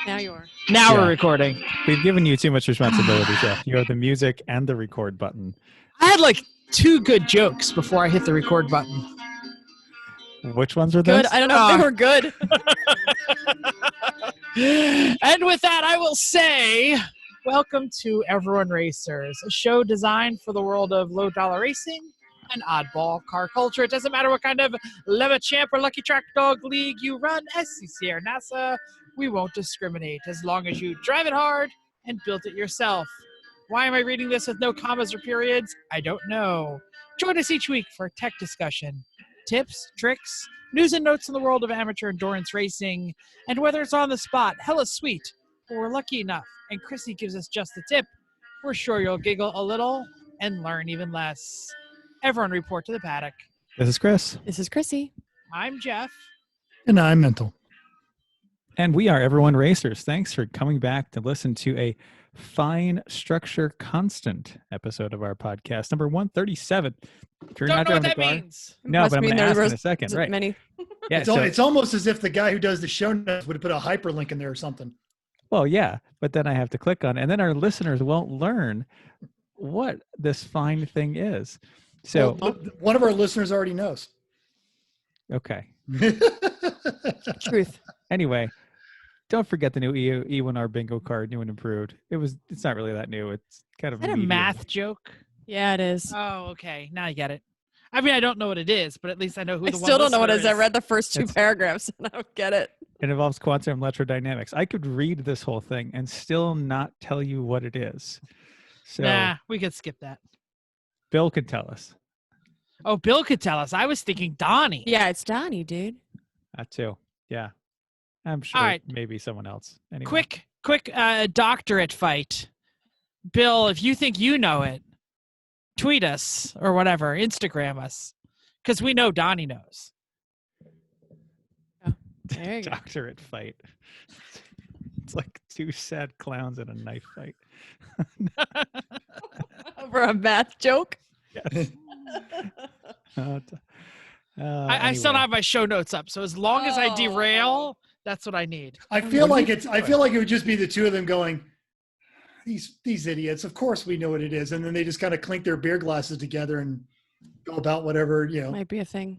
Now you are. Now Yeah. we're recording. We've given you too much responsibility, Jeff. You have the music and the record button. I had like 2 good jokes before I hit the record button. Which ones are those? Good. I don't know if they were good. And with that, I will say, welcome to Everyone Racers, a show designed for the world of low-dollar racing and oddball car culture. It doesn't matter what kind of Leva Champ or Lucky Track Dog League you run, SCC or NASA, we won't discriminate as long as you drive it hard and build it yourself. Why am I reading this with no commas or periods? I don't know. Join us each week for tech discussion, tips, tricks, news and notes in the world of amateur endurance racing, and whether it's on the spot, hella sweet, or we're lucky enough, and Chrissy gives us just the tip, we're sure you'll giggle a little and learn even less. Everyone report to the paddock. This is Chris. This is Chrissy. I'm Jeff. And I'm Mental. And we are Everyone Racers. Thanks for coming back to listen to a fine structure constant episode of our podcast, number 137. If you're Don't not know what driving that the car, means. no, Must but I'm mean going to there ask in was- a second. Right. Many. Yeah. It's almost as if the guy who does the show notes would have put a hyperlink in there or something. Well, yeah, but then I have to click on it, and then our listeners won't learn what this fine thing is. So, Well, one of our listeners already knows. okay. Truth. Anyway, don't forget the new E1R bingo card, new and improved. It's not really that new. It's kind of Is that a medium. math joke? Yeah, it is. Oh, okay. Now I get it. I mean, I don't know what it is, but at least I know who I the still don't know what it is. listener I read the first 2 It's- paragraphs and I don't get it. It involves quantum electrodynamics. I could read this whole thing and still not tell you what it is. So Nah, we could skip that. Bill could tell us. Oh, Bill could tell us. I was thinking Donnie. Yeah, it's Donnie, dude. That too. Yeah. I'm sure All right. maybe someone else. Anyway. Quick doctorate fight. Bill, if you think you know it, tweet us or whatever, Instagram us, because we know Donnie knows. There you go. Doctorate fight. It's like 2 sad clowns in a knife fight. Over a math joke. Yes. I still don't have my show notes up, so as long as I derail, that's what I need. I feel like it would just be the two of them going, these idiots, of course we know what it is. And then they just kind of clink their beer glasses together and go about whatever, Might be a thing.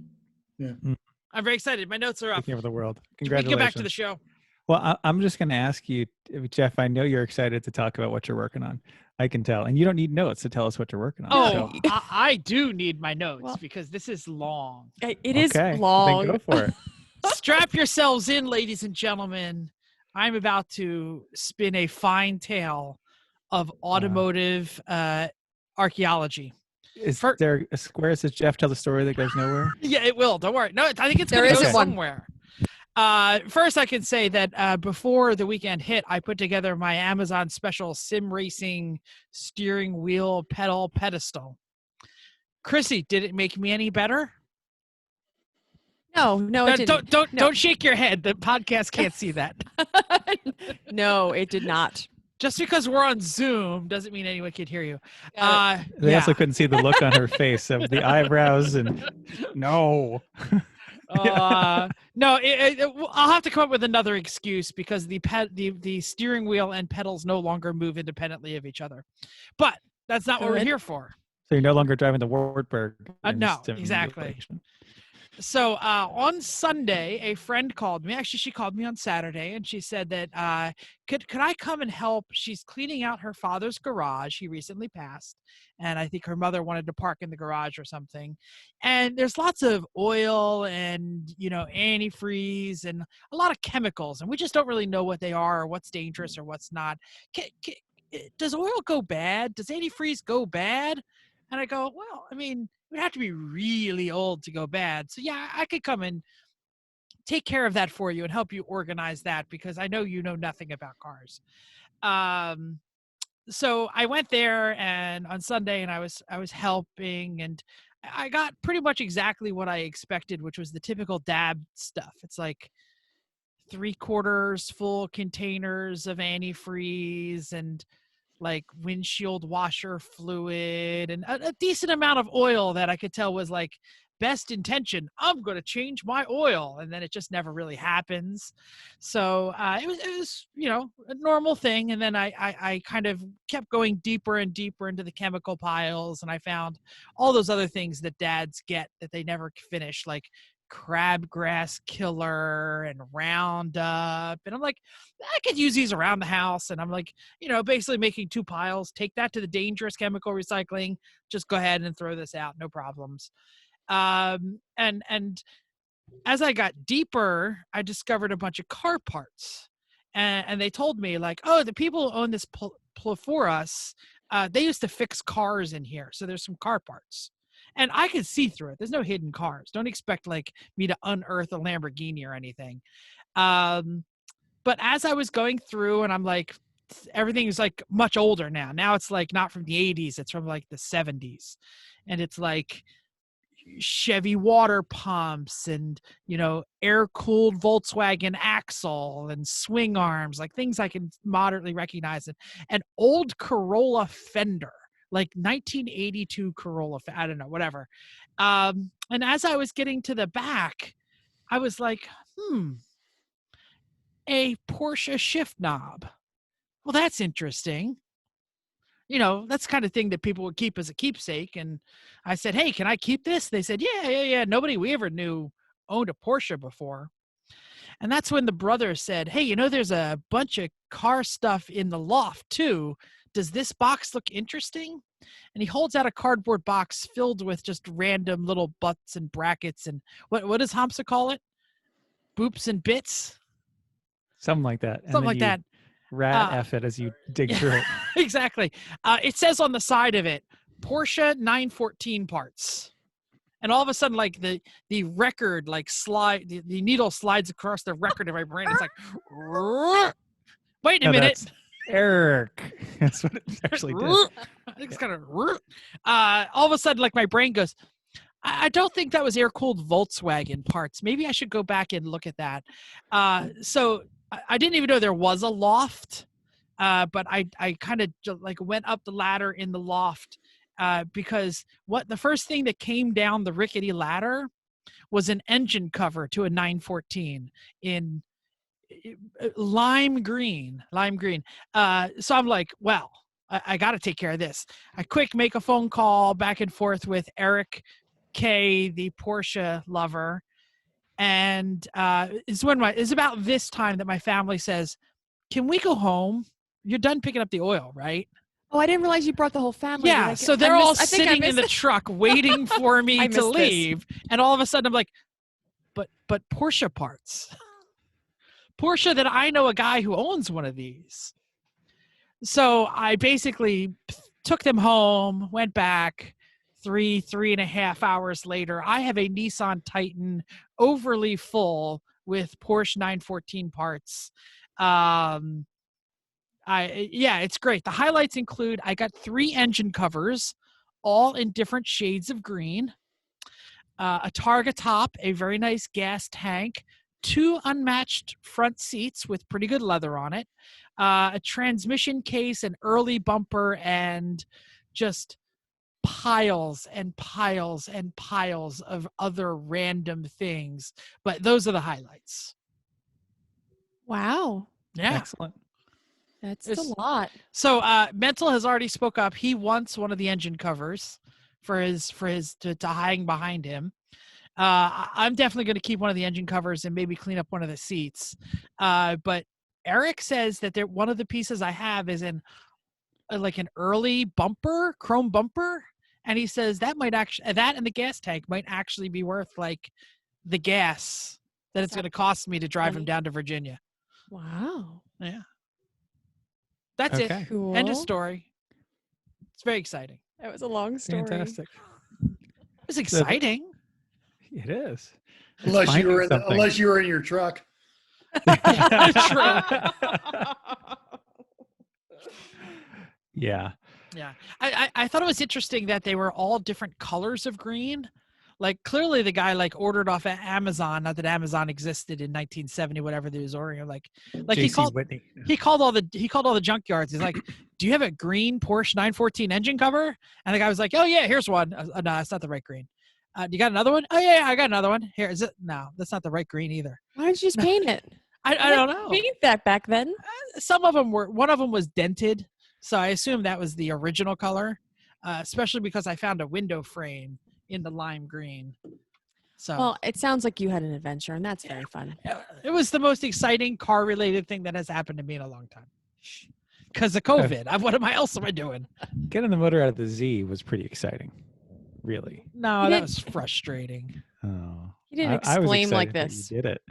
I'm very excited. My notes are up. Taking over the world. We can Congratulations. get back to the show. Well, I'm just going to ask you, Jeff, I know you're excited to talk about what you're working on. I can tell. And you don't need notes to tell us what you're working on. Oh, so- I do need my notes Well- because this is long. It is Okay, long. Then go for it. Strap yourselves in, ladies and gentlemen. I'm about to spin a fine tale of automotive archaeology. Is For- there a square that says Jeff tell the story that goes nowhere? Yeah, it will. Don't worry. No, I think it's There going to go is one. somewhere. First, I can say that before the weekend hit, I put together my Amazon special sim racing steering wheel pedal pedestal. Chrissy, did it make me any better? No, it didn't. Don't shake your head. The podcast can't see that. No, it did not. Just because we're on Zoom doesn't mean anyone can hear you. They also couldn't see the look on her face of the eyebrows and no. No, I'll have to come up with another excuse because the steering wheel and pedals no longer move independently of each other. But that's not what we're Good. here for. So you're no longer driving the Wartburg. in No, this exactly. simulation. So on Sunday, a friend called me. Actually, she called me on Saturday, and she said that could I come and help? She's cleaning out her father's garage. He recently passed, and I think her mother wanted to park in the garage or something. And there's lots of oil and antifreeze and a lot of chemicals, and we just don't really know what they are or what's dangerous or what's not. Does oil go bad? Does antifreeze go bad? And I go, well, I mean, it would have to be really old to go bad. So yeah, I could come and take care of that for you and help you organize that because I know you know nothing about cars. So I went there and on Sunday and I was helping and I got pretty much exactly what I expected, which was the typical dab stuff. It's like 3/4 full containers of antifreeze and like windshield washer fluid and a decent amount of oil that I could tell was like best intention, I'm going to change my oil, and then it just never really happens. So it was a normal thing, and then I kind of kept going deeper and deeper into the chemical piles, and I found all those other things that dads get that they never finish, like crabgrass killer and Roundup, and I'm like, I could use these around the house, and I'm like, basically making 2 piles, take that to the dangerous chemical recycling, just go ahead and throw this out, no problems. And as I got deeper, I discovered a bunch of car parts, and they told me like, oh, the people who own this before us, they used to fix cars in here, so there's some car parts. And I can see through it. There's no hidden cars. Don't expect like me to unearth a Lamborghini or anything. But as I was going through, and I'm like, everything is like much older now. Now it's like not from the 80s. It's from like the 70s. And it's like Chevy water pumps and, air-cooled Volkswagen axle and swing arms, like things I can moderately recognize. And old Corolla fender. Like 1982 Corolla, I don't know, whatever. And as I was getting to the back, I was like, a Porsche shift knob. Well, that's interesting. That's the kind of thing that people would keep as a keepsake. And I said, hey, can I keep this? They said, yeah. Nobody we ever knew owned a Porsche before. And that's when the brother said, hey, there's a bunch of car stuff in the loft too. Does this box look interesting? And he holds out a cardboard box filled with just random little butts and brackets and what does Hamza call it? Boops and bits? Something like that. Something like that. Rat F it as you dig through it. Exactly. It says on the side of it, Porsche 914 parts. And all of a sudden, like the record, like the needle slides across the record of my brain. It's like, wait a minute. Eric. That's what it actually did. I think it's kind of all of a sudden, like my brain goes, I don't think that was air-cooled Volkswagen parts. Maybe I should go back and look at that. So I didn't even know there was a loft, but I kind of like went up the ladder in the loft because the first thing that came down the rickety ladder was an engine cover to a 914 in lime green. So I'm like, well, I got to take care of this. I make a phone call back and forth with Eric K, the Porsche lover. And it's about this time that my family says, can we go home? You're done picking up the oil, right? Oh, I didn't realize you brought the whole family. Yeah, so they're all sitting in the truck waiting for me to leave. And all of a sudden I'm like, but Porsche parts. Porsche that I know a guy who owns one of these. So I basically took them home, went back 3.5 hours later. I have a Nissan Titan overly full with Porsche 914 parts. It's great. The highlights include I got 3 engine covers, all in different shades of green, a Targa top, a very nice gas tank, 2 unmatched front seats with pretty good leather on it, a transmission case, an early bumper, and just piles and piles and piles of other random things. But those are the highlights. Wow. Yeah. Excellent. That's a lot. So Mental has already spoke up. He wants one of the engine covers for his to hang behind him. I'm definitely going to keep one of the engine covers and maybe clean up one of the seats. But Eric says that one of the pieces I have is in like an early bumper, chrome bumper. And he says that and the gas tank might actually be worth like the gas that it's going to cost me to drive him down to Virginia. Wow. Yeah. That's it. Cool. End of story. It's very exciting. That was a long story. Fantastic. It was exciting. It is. Unless you were in your truck. True. Yeah. Yeah. I thought it was interesting that they were all different colors of green. Like clearly the guy like ordered off at Amazon, not that Amazon existed in 1970, whatever they was ordering. Like he called all the junkyards. He's like, do you have a green Porsche 914 engine cover? And the guy was like, oh yeah, here's one. No, that's not the right green. You got another one? Oh yeah, I got another one. Here, is it? No, that's not the right green either. Why didn't you just paint it? I don't know. Paint that back then. Some of them were. One of them was dented, so I assume that was the original color. Especially because I found a window frame in the lime green. So Well, it sounds like you had an adventure, and that's very fun. it was the most exciting car-related thing that has happened to me in a long time. Because of COVID. What else am I doing? Getting the motor out of the Z was pretty exciting. Really. No, You that didn't- was frustrating. Oh. You didn't I was exclaim like excited that this. You did it.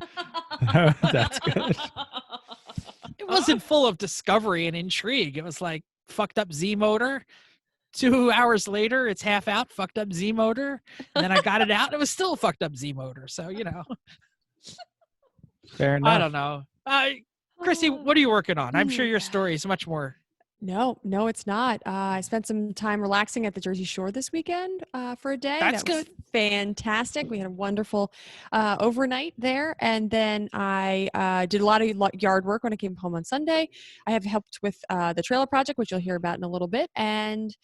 That's good. It wasn't full of discovery and intrigue. It was like fucked up Z motor. 2 hours later, it's half out, fucked up Z motor. And then I got it out. And it was still a fucked up Z motor. So, Fair enough. I don't know. Chrissy, what are you working on? I'm sure your story is much more. No, it's not. I spent some time relaxing at the Jersey Shore this weekend for a day. That's That was fantastic. We had a wonderful overnight there. And then I did a lot of yard work when I came home on Sunday. I have helped with the trailer project, which you'll hear about in a little bit, and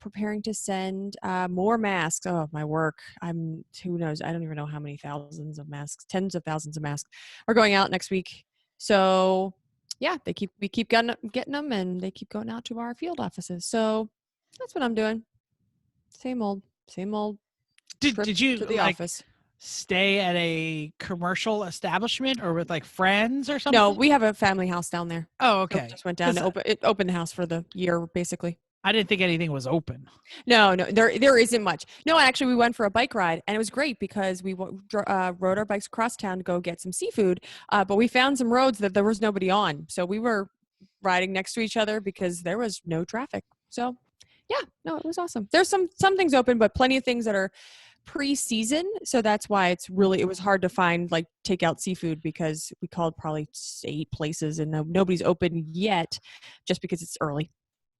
preparing to send more masks. Oh, my work. Who knows? I don't even know how many thousands of masks, tens of thousands of masks are going out next week. So yeah, we keep getting them, and they keep going out to our field offices. So that's what I'm doing. Same old. Did you to the office? stay at a commercial establishment or with like friends or something? No, we have a family house down there. Oh, So okay. we just went down to open the house for the year, basically. I didn't think anything was open. No, there isn't much. No, actually, we went for a bike ride, and it was great because we rode our bikes across town to go get some seafood. But we found some roads that there was nobody on, so we were riding next to each other because there was no traffic. So, yeah, no, it was awesome. There's some things open, but plenty of things that are pre-season. So that's why it was hard to find like takeout seafood because we called probably 8 places and nobody's open yet, just because it's early.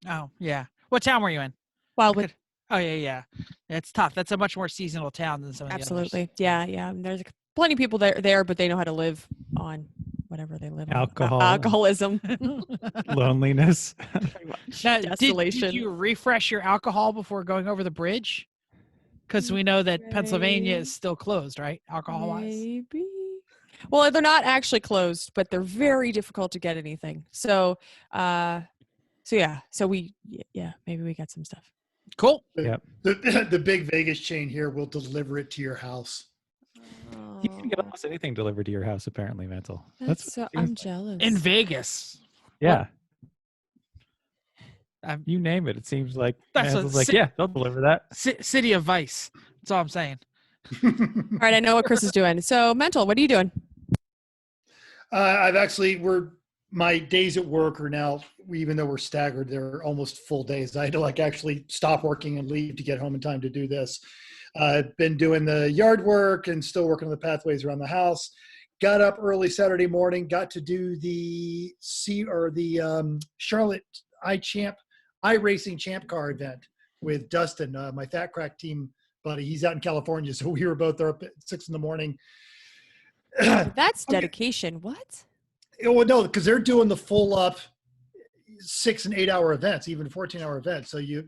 Oh, yeah. What town were you in? Wildwood. Oh, yeah. It's tough. That's a much more seasonal town than some of the others. Absolutely. Yeah. And there's plenty of people there, but they know how to live on whatever they live Alcohol. on. Alcoholism. Loneliness. Now, Desolation. did you refresh your alcohol before going over the bridge? Because we know that Pennsylvania is still closed, right? Alcohol-wise. Maybe. Well, they're not actually closed, but they're very difficult to get anything. So, maybe we got some stuff. Cool. Yep. The big Vegas chain here will deliver it to your house. You can get almost anything delivered to your house, apparently, Mental. I'm jealous. In Vegas. Yeah. I'm- You name it. It seems like That's Mantel's a like, si- yeah, they'll deliver that. City of Vice. That's all I'm saying. All right, I know what Chris is doing. So, Mental, what are you doing? My days at work are now, even though we're staggered, they're almost full days. I had to actually stop working and leave to get home in time to do this. I've been doing the yard work and still working on the pathways around the house. Got up early Saturday morning, got to do the Charlotte iRacing Champ Car event with Dustin, my Fat Crack team buddy. He's out in California, so we were both there up at 6 a.m. That's dedication. What? Well, no, because they're doing the full up 6 and 8 hour events, even 14-hour events. So you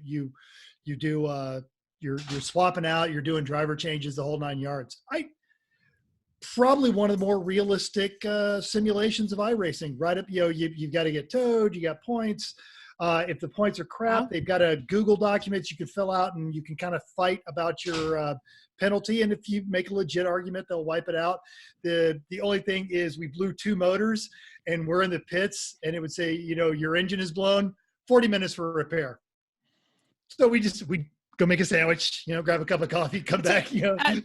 do you're swapping out, you're doing driver changes, the whole 9 yards. Probably one of the more realistic simulations of iRacing. Right up, you've got to get towed, you got points. If the points are crap, they've got a Google documents you can fill out, and you can kind of fight about your penalty. And if you make a legit argument, they'll wipe it out. The only thing is we blew 2 motors, and we're in the pits, and it would say, your engine is blown, 40 minutes for a repair. So we go make a sandwich, grab a cup of coffee, come back.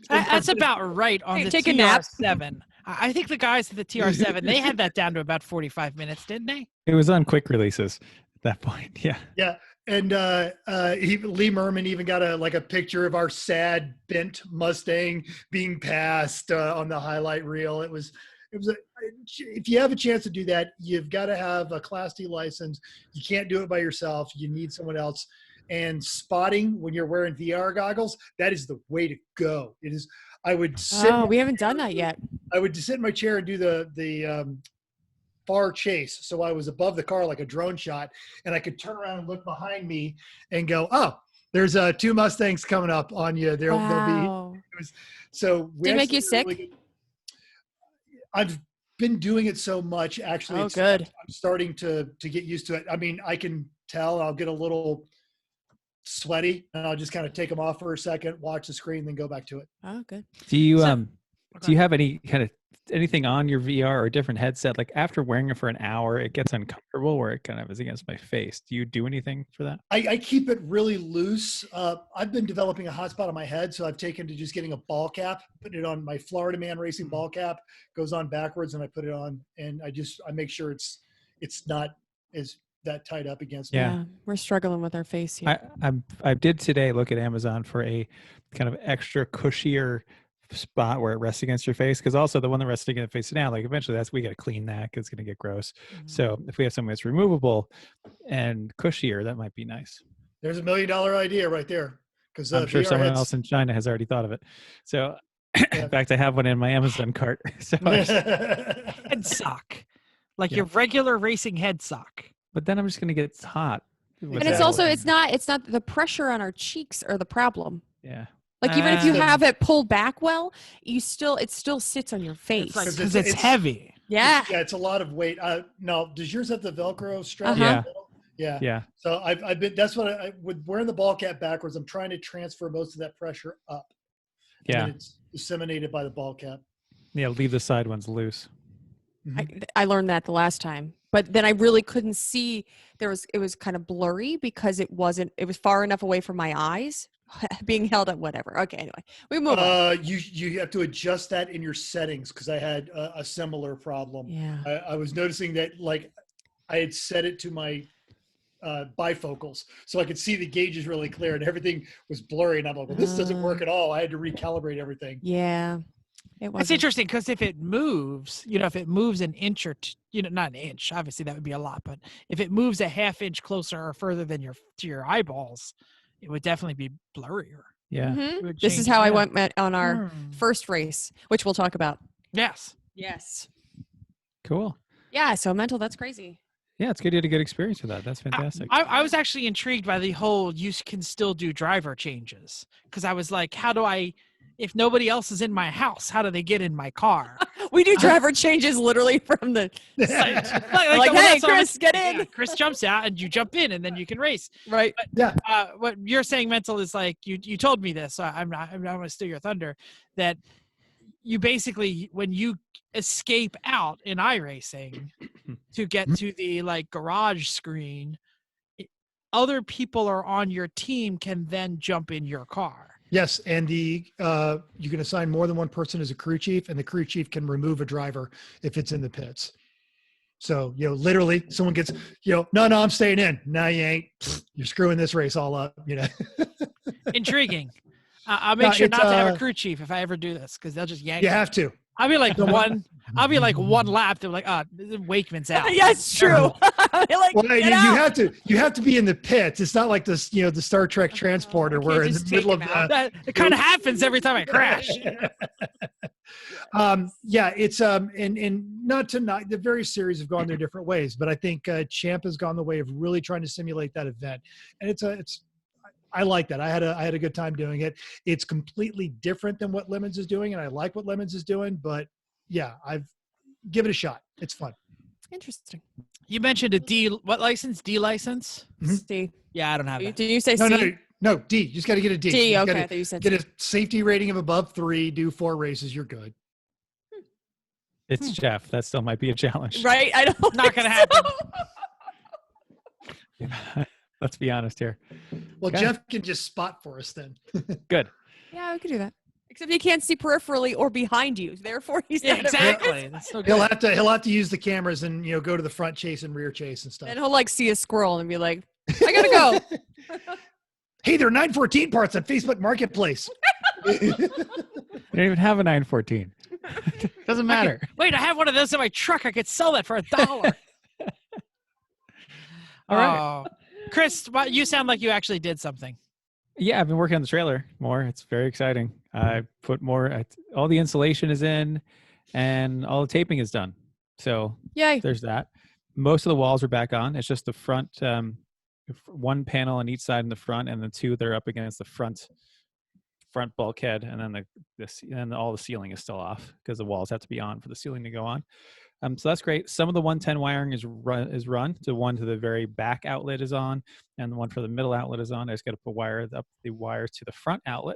That's about right on the Take a nap. TR7. I think the guys at the TR7, they had that down to about 45 minutes, didn't they? It was on quick releases at that point. Yeah. Yeah. And Lee Merman even got a picture of our sad bent Mustang being passed on the highlight reel. If you have a chance to do that, you've got to have a Class D license. You can't do it by yourself. You need someone else. And spotting when you're wearing VR goggles, that is the way to go. It is. I would sit. Oh, we haven't done that yet. I would sit in my chair and do the far chase. So I was above the car like a drone shot, and I could turn around and look behind me and go, oh, There's 2 Mustangs coming up on you. They'll Wow. be. So Did it make you sick? I've been doing it so much. Actually, Oh, good. I'm starting to get used to it. I mean, I can tell I'll get a little sweaty, and I'll just kind of take them off for a second, watch the screen, then go back to it. Oh, good. Do you have anything on your VR or a different headset? Like after wearing it for an hour, it gets uncomfortable where it kind of is against my face. Do you do anything for that? I keep it really loose. I've been developing a hotspot on my head, so I've taken to just getting a ball cap, putting it on my Florida Man Racing ball cap, goes on backwards, and I put it on, and I make sure it's not as that tied up against me. Yeah, we're struggling with our face here. I did today look at Amazon for a kind of extra cushier spot where it rests against your face, because also the one that rests against your face now, like eventually we got to clean that because it's going to get gross. So if we have something that's removable and cushier, that might be nice. There's $1 million idea right there, because I'm sure someone else in China has already thought of it. So in fact, I have one in my Amazon cart. So Head sock, like your regular racing head sock. But then I'm just going to get hot. And it's also it's not the pressure on our cheeks are the problem. Yeah. Like even if you have it pulled back well, it still sits on your face. Because it's heavy. Yeah. It's a lot of weight. No, does yours have the Velcro strap? Yeah. Yeah. So I've been. That's what with wearing the ball cap backwards. I'm trying to transfer most of that pressure up. Yeah. And it's disseminated by the ball cap. Yeah. Leave the side ones loose. I learned that the last time, but then I really couldn't see. It was kind of blurry because it was far enough away from my eyes. Being held up, whatever. Okay, anyway, we move on. You have to adjust that in your settings, because I had a similar problem. Yeah. I was noticing that, like, I had set it to my bifocals, so I could see the gauges really clear, and everything was blurry. And I'm like, well, this doesn't work at all. I had to recalibrate everything. Yeah. It's interesting because if it moves, if it moves an inch or not an inch, obviously that would be a lot, but if it moves a half inch closer or further than to your eyeballs, it would definitely be blurrier. Yeah. Mm-hmm. This is how I went on our first race, which we'll talk about. Yes. Cool. Yeah. So mental, that's crazy. Yeah, it's good. You had a good experience with that. That's fantastic. I was actually intrigued by the whole you can still do driver changes, because I was like, if nobody else is in my house, how do they get in my car? We do driver changes literally from the like hey, Chris, get in. Yeah, Chris jumps out and you jump in, and then you can race. Right. But, what you're saying, mental, is like you told me this. So I'm not going to steal your thunder. That you basically, when you escape out in iRacing to get to the garage screen, other people are on your team can then jump in your car. Yes, and you can assign more than one person as a crew chief, and the crew chief can remove a driver if it's in the pits. So, literally someone gets, no, I'm staying in. No, you ain't. You're screwing this race all up, Intriguing. I'll make sure not to have a crew chief if I ever do this, because they'll just yank You me. have to. I'll be like one lap. They're like, Wakeman's out. Yeah, it's true. You have to be in the pits. It's not like this, the Star Trek transporter where in the middle of it kind of happens every time I crash. It's and not the various series have gone their different ways, but I think Champ has gone the way of really trying to simulate that event, and I like that. I had a good time doing it. It's completely different than what Lemons is doing, and I like what Lemons is doing, but yeah, I've give it a shot. It's fun. Interesting. You mentioned a D. What license? D license? D. Yeah, I don't have that. Did you say C? No, D. You just got to get a D. D. Okay, I thought you said get a safety rating of above 3. Do 4 races. You're good. It's Jeff. That still might be a challenge. Right? I don't. Not going to happen. Let's be honest here. Well, okay. Jeff can just spot for us then. Good. Yeah, we could do that. Except he can't see peripherally or behind you. Therefore, he's not exactly. That's so good. He'll have to use the cameras and go to the front chase and rear chase and stuff. And he'll see a squirrel and be like, "I gotta go." Hey, there are 914 parts on Facebook Marketplace. You don't even have a 914. Doesn't matter. Wait, I have one of those in my truck. I could sell that for $1. All right. Chris, you sound like you actually did something. Yeah, I've been working on the trailer more. It's very exciting. I put more, all the insulation is in and all the taping is done. So yay. There's that. Most of the walls are back on. It's just the front one panel on each side in the front, and the two that are up against the front bulkhead, and then and all the ceiling is still off because the walls have to be on for the ceiling to go on. So that's great. Some of the 110 wiring is run. So one to the very back outlet is on, and the one for the middle outlet is on. I just got to put up the wires to the front outlet.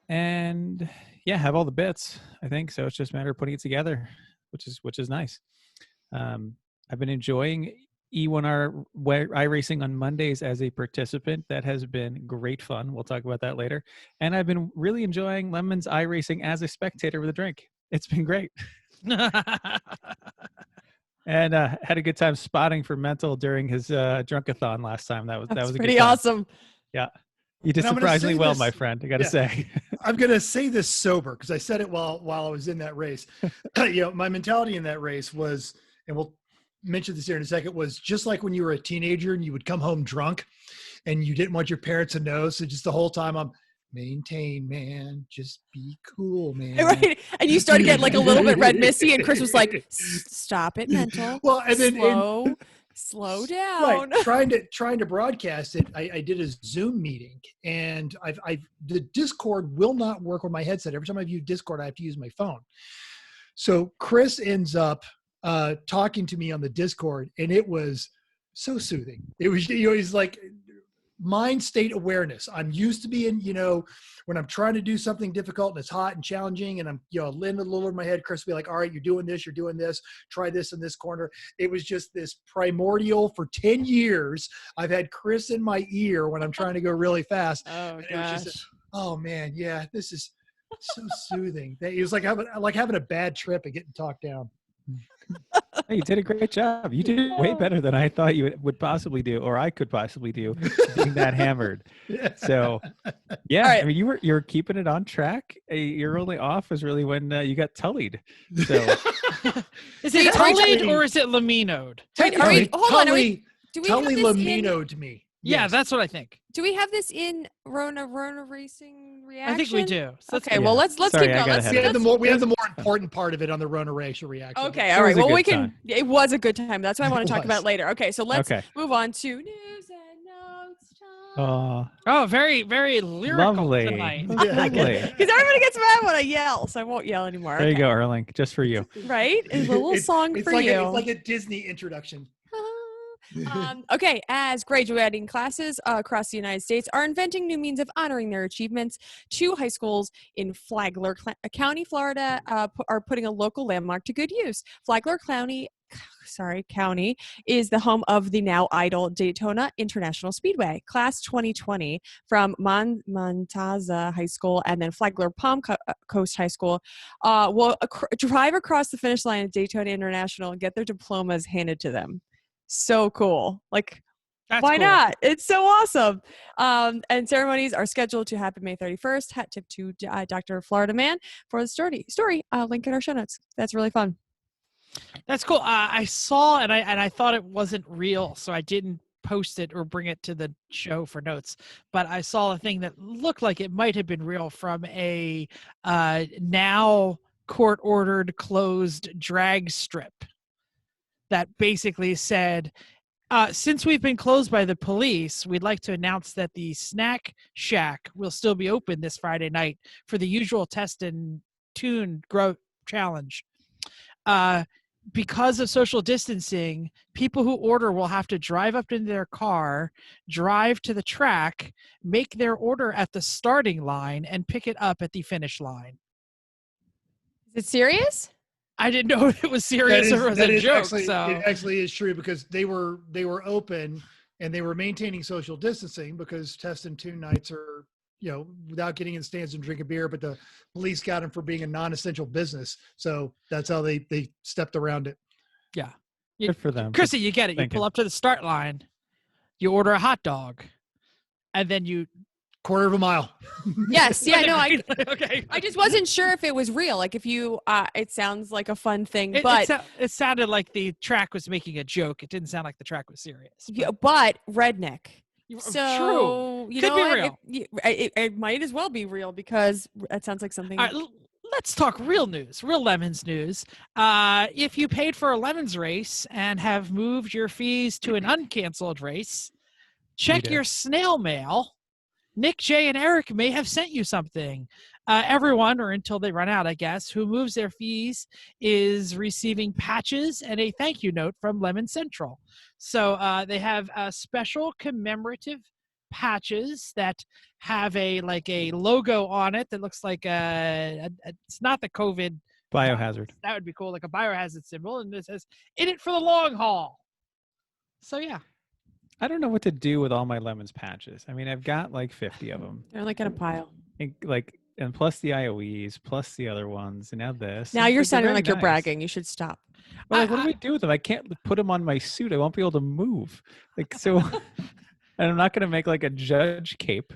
And yeah, have all the bits, I think. So it's just a matter of putting it together, which is nice. I've been enjoying E1R iRacing on Mondays as a participant. That has been great fun. We'll talk about that later. And I've been really enjoying Lemon's iRacing as a spectator with a drink. It's been great. And had a good time spotting for Mental during his drunkathon last time. That was a pretty good time. Awesome. Yeah. You did surprisingly well, my friend. I got to say. I'm going to say this sober because I said it while I was in that race. My mentality in that race was, and we'll mention this here in a second, was just like when you were a teenager and you would come home drunk and you didn't want your parents to know. So just the whole time I'm maintain, man, just be cool, man. Right. And you started getting like a little bit red missy, and Chris was like, stop it, Mental. Well, and then slow down. Right. Trying to broadcast it. I did a Zoom meeting, and the Discord will not work with my headset. Every time I've used Discord, I have to use my phone. So Chris ends up talking to me on the Discord, and it was so soothing. It was, he's like mind state awareness. I'm used to being, when I'm trying to do something difficult and it's hot and challenging and I'm, laying a little in my head, Chris will be like, all right, you're doing this, try this in this corner. It was just this primordial for 10 years. I've had Chris in my ear when I'm trying to go really fast. Oh, gosh. It was just, oh man. Yeah. This is so soothing. It was like having a bad trip and getting talked down. Hey, you did a great job. You did it way better than I thought you would possibly do, or I could possibly do, being that hammered. So, yeah, right. I mean, you were keeping it on track. Your only off was really when you got tullied. So, is it tullied or is it laminoed? Hold on. Do we Tully have this laminoed me. Yeah, Yes. that's what I think. Do we have this in Rona Racing Reaction? I think we do. So okay, well let's keep Sorry, going. We have the more important part of it on the Rona Racial Reaction. Okay, all right. Well, we can. Time. It was a good time. That's what I want to talk about later. Okay, so let's move on to news and notes time. Oh, very, very lyrical lovely. tonight. Lovely. Because everybody gets mad when I yell, so I won't yell anymore. There you go, Erling, just for you. Right? It's a little song for like you. It's like a Disney introduction. Okay, as graduating classes across the United States are inventing new means of honoring their achievements, 2 high schools in Flagler County, Florida, are putting a local landmark to good use. Flagler County is the home of the now idle Daytona International Speedway. Class 2020 from Montaza High School and then Flagler Palm Coast High School will drive across the finish line at Daytona International and get their diplomas handed to them. So cool. That's why cool. not? It's so awesome. And ceremonies are scheduled to happen May 31st. Hat tip to Dr. Florida Man for the story. Link in our show notes. That's really fun. That's cool. I saw and I thought it wasn't real, so I didn't post it or bring it to the show for notes. But I saw a thing that looked like it might have been real from a now court-ordered closed drag strip that basically said, since we've been closed by the police, we'd like to announce that the Snack Shack will still be open this Friday night for the usual test and tune grow challenge. Because of social distancing, people who order will have to drive up in their car, drive to the track, make their order at the starting line, and pick it up at the finish line. Is it serious? I didn't know if it was serious or was a joke. It actually is true because they were open and they were maintaining social distancing because test and tune nights are, without getting in stands and drinking beer, but the police got them for being a non-essential business. So that's how they stepped around it. Yeah. Good for them. Chrissy, you get it. You pull up to the start line, you order a hot dog, and then you... Quarter of a mile. Yes. Yeah. No. Okay. I just wasn't sure if it was real. Like if you, it sounds like a fun thing, but it sounded like the track was making a joke. It didn't sound like the track was serious. But redneck. So true. Could be real. It might as well be real because it sounds like something. All right, let's talk real news, real Lemons news. If you paid for a Lemons race and have moved your fees to an uncanceled race, check your snail mail. Nick, Jay, and Eric may have sent you something. Everyone, or until they run out, I guess, who moves their fees is receiving patches and a thank you note from Lemon Central. So they have special commemorative patches that have a logo on it that looks like it's not the COVID Biohazard. That would be cool, like a biohazard symbol, and it says "In it for the long haul." So yeah. I don't know what to do with all my Lemons patches. I mean, I've got like 50 of them. They're like in a pile. And plus the IOEs, plus the other ones, and now this. Now And you're they're sounding very like you're nice. bragging. You should stop. But like, what do we do with them? I can't put them on my suit. I won't be able to move. Like, so, and I'm not going to make like a judge cape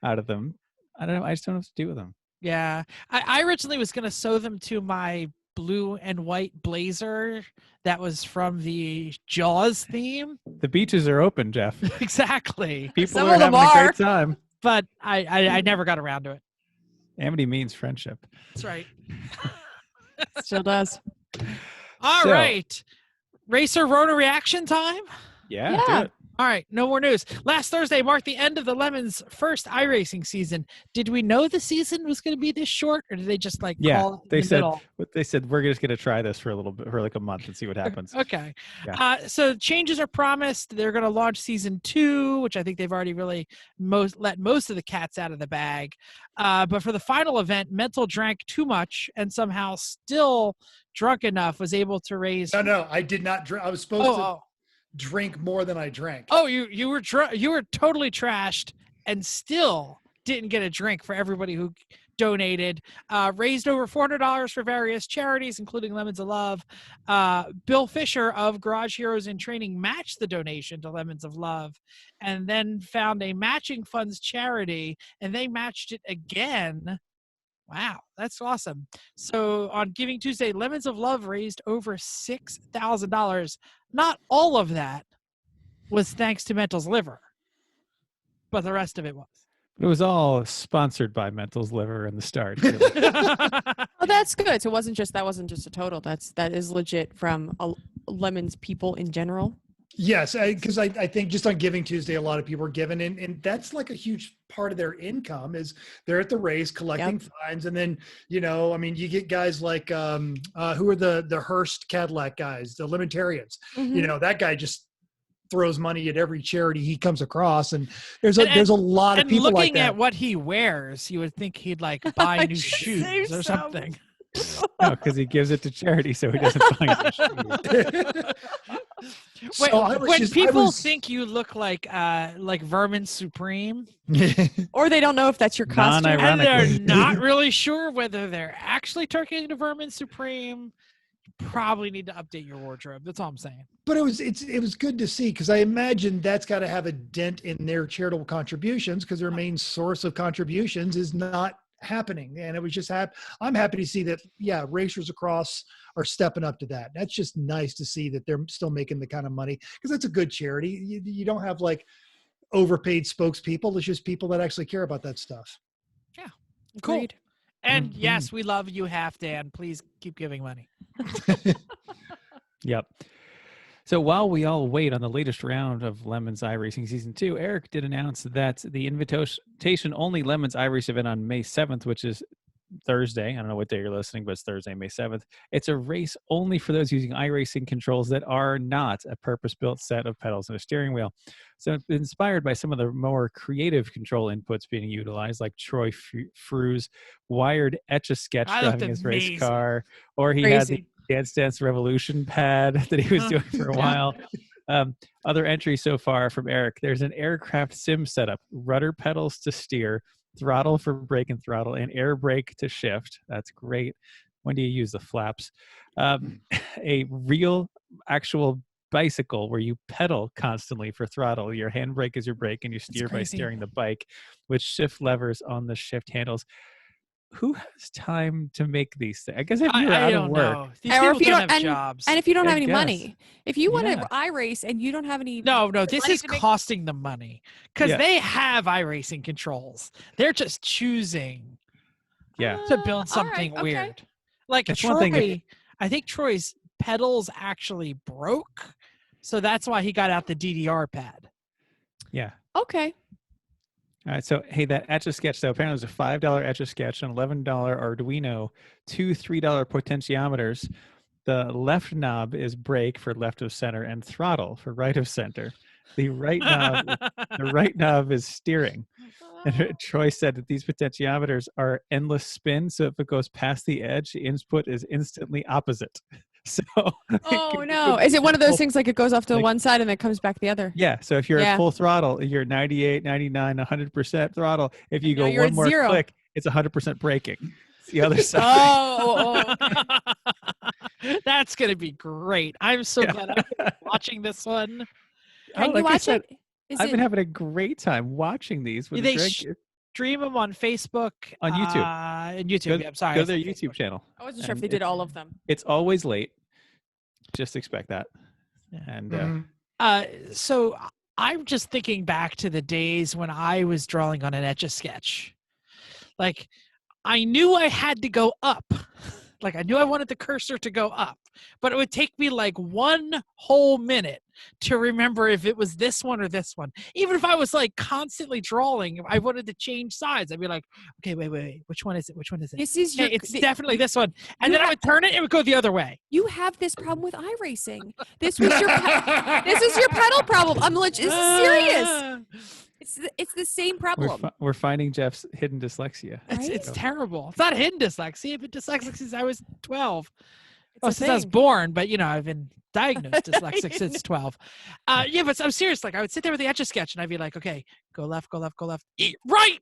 out of them. I don't know. I just don't know what to do with them. Yeah. I originally was going to sew them to my blue and white blazer that was from the Jaws theme. The beaches are open, Jeff. Exactly. People Some are of them having a are. great time. But I never got around to it. Amity means friendship. That's right. Still does. All So- right. Racer Rona reaction time. Yeah. Yeah. Do it. All right, no more news. Last Thursday marked the end of the Lemons' first iRacing season. Did we know the season was going to be this short, or did they just call it in They the said middle? they said we're just going to try this for a little bit, for like a month, and see what happens. Okay. Yeah. So changes are promised. They're going to launch season 2, which I think they've already really let most of the cats out of the bag. But for the final event, Mental drank too much and somehow still drunk enough was able to raise. No, I did not drink. I was supposed to drink more than I drank. Oh, you were you were totally trashed and still didn't get a drink for everybody who donated. Raised over $400 for various charities, including Lemons of Love. Bill Fisher of Garage Heroes in Training matched the donation to Lemons of Love, and then found a matching funds charity, and they matched it again. Wow, that's awesome. So on Giving Tuesday, Lemons of Love raised over $6,000. Not all of that was thanks to Mental's liver, but the rest of it was. It was all sponsored by Mental's liver in the start. Really. Oh, that's good. So that wasn't just a total. That is legit from Lemons people in general. Yes, because I think just on Giving Tuesday, a lot of people are giving, and that's like a huge part of their income is they're at the race collecting fines, and then I mean, you get guys like who are the Hearst Cadillac guys, the Limitarians. Mm-hmm. That guy just throws money at every charity he comes across, and there's a lot of people like that. Looking at what he wears, you would think he'd like buy new shoes or something. No, because he gives it to charity, so he doesn't buy shoes. When people think you look like Vermin Supreme, or they don't know if that's your costume, and they're not really sure whether they're actually turning to Vermin Supreme, you probably need to update your wardrobe. That's all I'm saying. But it was good to see, because I imagine that's got to have a dent in their charitable contributions, because their main source of contributions is not happening. And it was just I'm happy to see that racers across are stepping up to that. That's just nice to see that they're still making the kind of money, because that's a good charity. You don't have like overpaid spokespeople. It's just people that actually care about that stuff. Yeah, Agreed. Cool. And yes, we love you, Half Dan. Please keep giving money. Yep. So while we all wait on the latest round of Lemons iRacing Season 2, Eric did announce that the invitation-only Lemons iRace event on May 7th, which is Thursday. I don't know what day you're listening, but it's Thursday, May 7th. It's a race only for those using iRacing controls that are not a purpose-built set of pedals and a steering wheel. So inspired by some of the more creative control inputs being utilized, like Troy Fru's wired Etch-a-Sketch driving his race car, or he had the Dance Dance Revolution pad that he was doing for a while. Other entries so far from Eric: there's an aircraft sim setup, rudder pedals to steer, throttle for brake and throttle, and air brake to shift. That's great. When do you use the flaps? A real actual bicycle where you pedal constantly for throttle. Your handbrake is your brake, and you steer by steering the bike with shift levers on the shift handles. Who has time to make these things? I guess if you're out of work. Know. These people don't have jobs. And if you don't have any money. If you want to iRace and you don't have any... No, this is costing them money. Because they have iRacing controls. They're just choosing Yeah. to build all something right, okay. weird. Like It's one thing if- Troy, I think Troy's pedals actually broke, so that's why he got out the DDR pad. Yeah. Okay. All right. So, hey, that Etch-a-Sketch, though, apparently there's a $5 Etch-a-Sketch, an $11 Arduino, two $3 potentiometers. The left knob is brake for left of center and throttle for right of center. The right knob is steering. And Troy said that these potentiometers are endless spin, so if it goes past the edge, the input is instantly opposite. So, Oh no! Is it one of those things like it goes off to like- one side and then comes back the other? Yeah. So if you're Yeah. at full throttle, you're 98, 99, 100% throttle. If you And now go you're one at more 0. click, it's 100% braking. It's the other side. Oh, okay. That's gonna be great. I'm so glad I'm watching this one. Can you like I watch said, it? Is I've it? been having a great time watching these with They a drink. Stream them on Facebook, On YouTube. And YouTube. Go, yeah, I'm sorry. go I to their said YouTube Facebook. channel. I wasn't sure if And they did all of them. It's always late. Just expect that. And Mhm. So I'm just thinking back to the days when I was drawing on an Etch-a-Sketch. Like, I knew I had to go up. Like, I knew I wanted the cursor to go up, but it would take me like 1 whole minute to remember if it was this one or this one. Even if I was like constantly drawing, if I wanted to change sides, I'd be like, okay, wait, which one is it? Which one is it? This is Hey, your. it's definitely this one. And you then I would turn it, it would go the other way. You have this problem with iRacing. This was your. This is your pedal problem. I'm legit. This is serious. It's the same problem. we're finding Jeff's hidden dyslexia. It's Right? terrible. It's not hidden dyslexia. I've been dyslexic since I was 12. It's Well, a since I was thing. born, but I've been diagnosed dyslexic since know. 12. Yeah, but I'm serious. Like, I would sit there with the Etch-a-Sketch and I'd be like, okay, go left, right.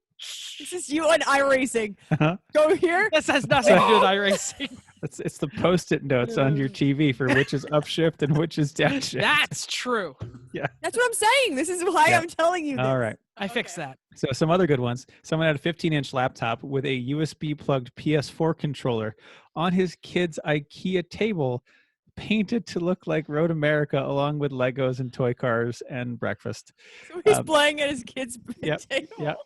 This is you and iRacing. Uh-huh. Go here. This has nothing to do with iRacing. It's the post-it notes on your TV for which is upshift and which is downshift. That's true. That's what I'm saying. This is why Yeah. I'm telling you this. All right. I fixed that. So some other good ones. Someone had a 15-inch laptop with a USB plugged PS4 controller on his kid's IKEA table, painted to look like Road America, along with Legos and toy cars and breakfast. So he's playing at his kid's Yep, table. yep.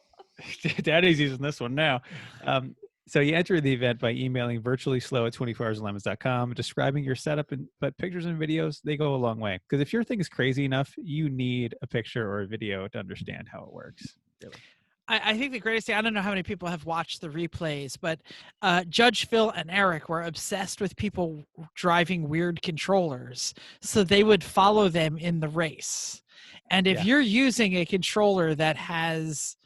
Daddy's using this one now. So you enter the event by emailing virtuallyslow@24hourslemons.com, describing your setup, but pictures and videos, they go a long way. Because if your thing is crazy enough, you need a picture or a video to understand how it works. Really. I think the greatest thing, I don't know how many people have watched the replays, but Judge Phil and Eric were obsessed with people driving weird controllers. So they would follow them in the race. And if you're using a controller that has,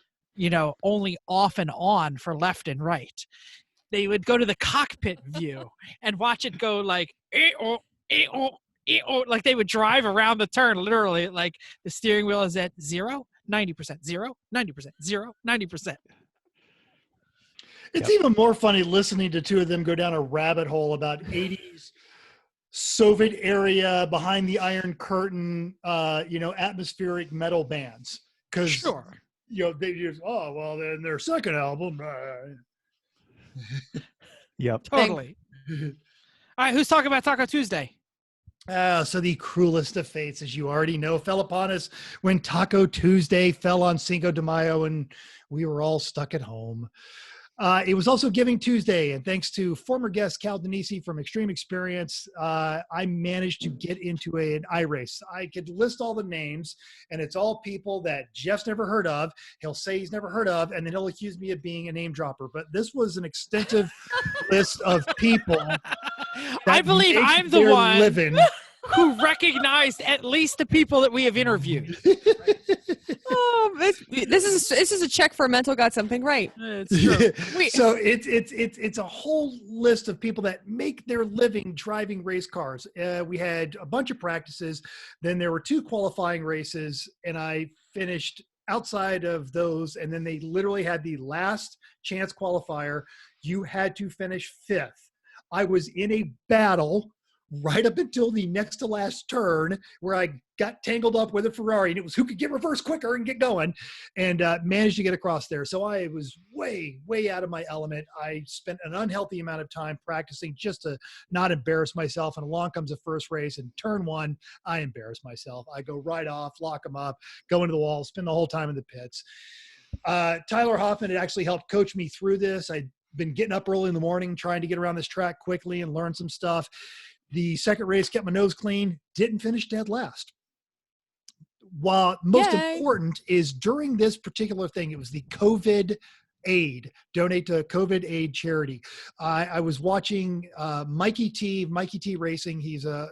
only off and on for left and right, they would go to the cockpit view and watch it go like, like they would drive around the turn, literally, like the steering wheel is at 0, 90%, 0, 90%, 0, 90%. It's even more funny listening to two of them go down a rabbit hole about 80s Soviet area behind the Iron Curtain, atmospheric metal bands. Because, Sure. they just, then their second album. Yep. Totally. All right, who's talking about Taco Tuesday? So the cruelest of fates, as you already know, fell upon us when Taco Tuesday fell on Cinco de Mayo and we were all stuck at home. It was also Giving Tuesday, and thanks to former guest Cal Denisi from Extreme Experience, I managed to get into an iRace. I could list all the names, and it's all people that Jeff's never heard of. He'll say he's never heard of, and then he'll accuse me of being a name dropper. But this was an extensive list of people. I believe make I'm the their one living. who recognized at least the people that we have interviewed. This is a check for Mental got something right. It's true. So it's a whole list of people that make their living driving race cars. We had a bunch of practices, then there were 2 qualifying races, and I finished outside of those. And then they literally had the last chance qualifier. You had to finish 5th. I was in a battle right up until the next to last turn where I got tangled up with a Ferrari, and it was who could get reverse quicker and get going, and managed to get across there. So I was way, way out of my element. I spent an unhealthy amount of time practicing just to not embarrass myself. And along comes the first race, and turn 1, I embarrass myself. I go right off, lock them up, go into the wall, spend the whole time in the pits. Tyler Hoffman had actually helped coach me through this. I been getting up early in the morning, trying to get around this track quickly and learn some stuff. The second race kept my nose clean, didn't finish dead last. While most important is during this particular thing, it was the COVID aid, donate to COVID aid charity. I was watching Mikey T Racing. He's a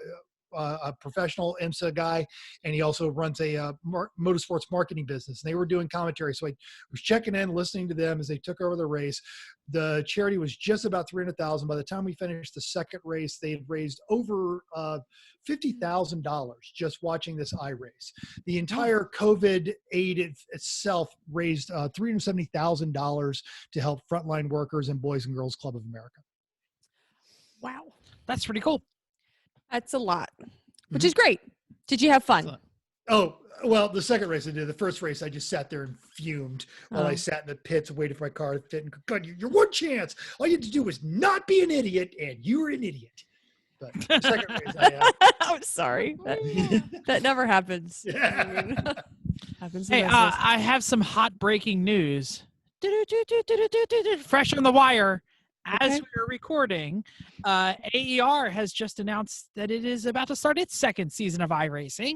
professional IMSA guy, and he also runs a motorsports marketing business. And they were doing commentary, so I was checking in, listening to them as they took over the race. The charity was just about $300,000. By the time we finished the second race, they had raised over $50,000 just watching this iRace. The entire COVID aid itself raised $370,000 to help frontline workers and Boys and Girls Club of America. Wow, that's pretty cool. That's a lot, which is great. Did you have fun? Oh, well, the second race I did. The first race, I just sat there and fumed while I sat in the pits waiting for my car to fit. And God, your one chance. All you had to do was not be an idiot, and you were an idiot. But the second race, I'm sorry. That never happens. Yeah. I mean, happens. Hey, I have some hot breaking news. Fresh on the wire. As we are recording, AER has just announced that it is about to start its second season of iRacing.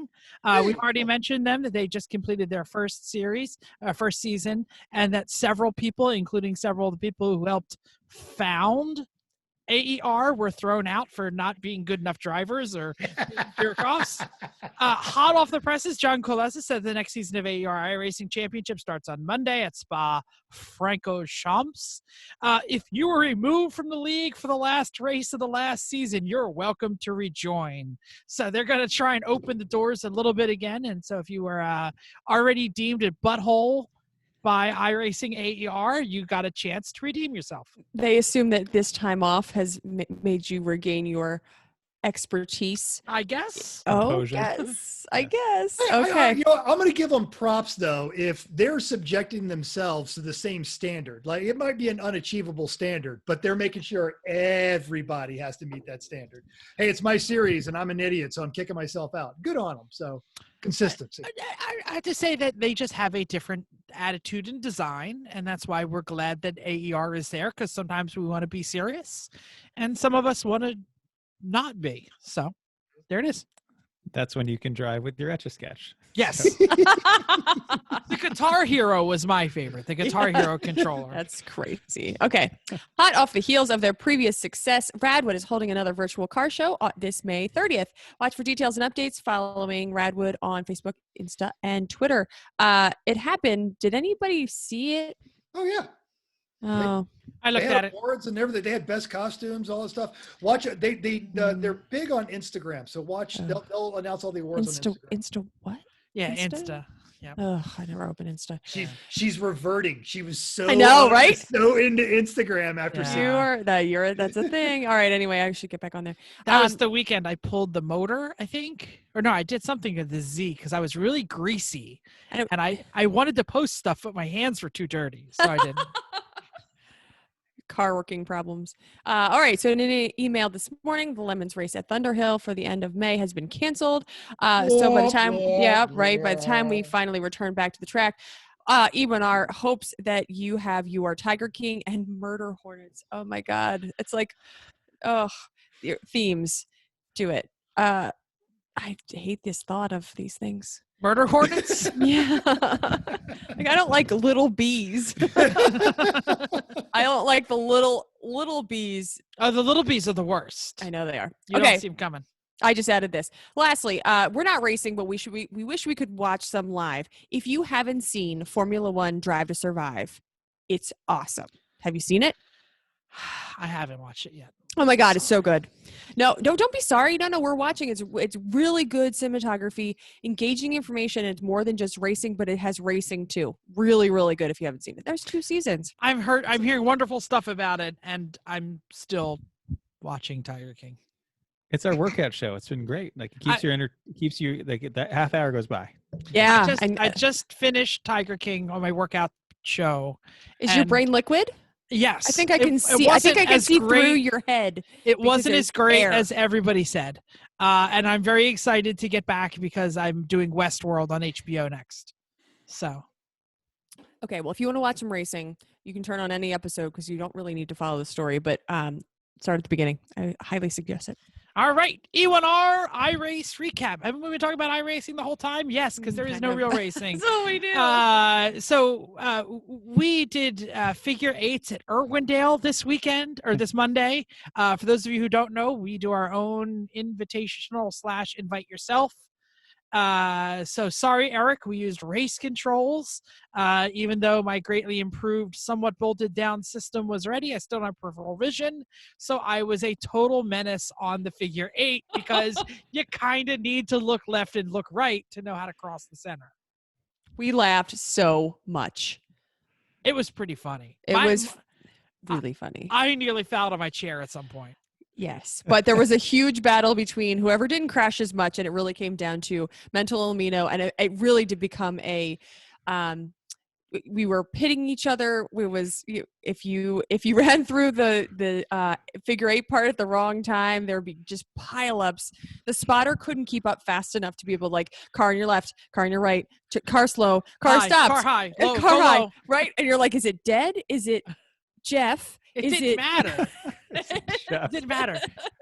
We've already mentioned them that they just completed their first season, and that several people, including several of the people who helped found AER, were thrown out for not being good enough drivers or jerk-offs. Hot off the presses, John Colessa said the next season of AER iRacing Championship starts on Monday at Spa-Francorchamps. If you were removed from the league for the last race of the last season, you're welcome to rejoin. So they're going to try and open the doors a little bit again. And so if you were already deemed a butthole by iRacing AER, you got a chance to redeem yourself. They assume that this time off has made you regain your expertise. I guess. Oh, yes. I guess. Okay. I'm going to give them props, though, if they're subjecting themselves to the same standard. Like, it might be an unachievable standard, but they're making sure everybody has to meet that standard. Hey, it's my series, and I'm an idiot, so I'm kicking myself out. Good on them. So, consistency. I have to say that they just have a different attitude and design, and that's why we're glad that AER is there, because sometimes we want to be serious, and some of us want to not be. So there it is. That's when you can drive with your Etch-a-Sketch. Yes. The Guitar Hero was my favorite. The Guitar Hero controller. That's crazy. Okay. Hot off the heels of their previous success, Radwood is holding another virtual car show this May 30th. Watch for details and updates following Radwood on Facebook, Insta, and Twitter. It happened. Did anybody see it? Oh, yeah. Oh. I looked they had at it. awards and everything. They had best costumes, all that stuff. Watch it. They're big on Instagram. So watch. They'll announce all the awards on Instagram. Insta what? Yeah, Insta. Yeah. Oh, I never opened Insta. She's reverting. She was so I know, right? So into Instagram after seeing That's a thing. All right. Anyway, I should get back on there. That was the weekend I pulled the motor, I think. Or no, I did something to the Z because I was really greasy. And I wanted to post stuff, but my hands were too dirty. So I didn't. Car working problems. All right. So in an email this morning, the Lemons race at Thunderhill for the end of May has been canceled. So by the time, by the time we finally return back to the track, even our hopes that you have your Tiger King and Murder Hornets. Oh my God. It's like, your themes. Do it. I hate this thought of these things. Murder Hornets? Yeah. Like, I don't like little bees. I don't like the little bees. Oh, the little bees are the worst. I know they are. You don't see them coming. I just added this. Lastly, we're not racing, but we wish we could watch some live. If you haven't seen Formula One Drive to Survive, it's awesome. Have you seen it? I haven't watched it yet. Oh my God, it's so good. No, don't be sorry. No, we're watching. It's really good cinematography, engaging information. It's more than just racing, but it has racing too. Really, really good if you haven't seen it. There's 2 seasons. I'm hearing wonderful stuff about it, and I'm still watching Tiger King. It's our workout show. It's been great. Like, it keeps you like that half hour goes by. Yeah. I just finished Tiger King on my workout show. Is your brain liquid? Yes. I think I can see. I think I can see through your head. It wasn't as great as everybody said. And I'm very excited to get back because I'm doing Westworld on HBO next. So Okay, well, if you want to watch some racing, you can turn on any episode because you don't really need to follow the story. But start at the beginning. I highly suggest it. All right, E1R iRace recap. Haven't we been talking about iRacing the whole time? Yes, because there is Kind no of. real racing. That's all we do. So we did figure eights at Irwindale this weekend or this Monday. For those of you who don't know, we do our own invitational / invite yourself. So sorry, Eric, we used race controls. Even though my greatly improved, somewhat bolted down system was ready, I still don't have peripheral vision. So I was a total menace on the figure eight because you kind of need to look left and look right to know how to cross the center. We laughed so much. It was pretty funny. It was really funny. I nearly fell out of my chair at some point. Yes, but there was a huge battle between whoever didn't crash as much, and it really came down to mental amino, and it really did become a. We were pitting each other. If you ran through the figure eight part at the wrong time, there would be just pileups. The spotter couldn't keep up fast enough to be able to, like, car on your left, car on your right, car slow, car high, stops, car high, low, car go high, low. right? And you're like, is it dead? Is it Jeff? It didn't matter. Yeah. It didn't matter.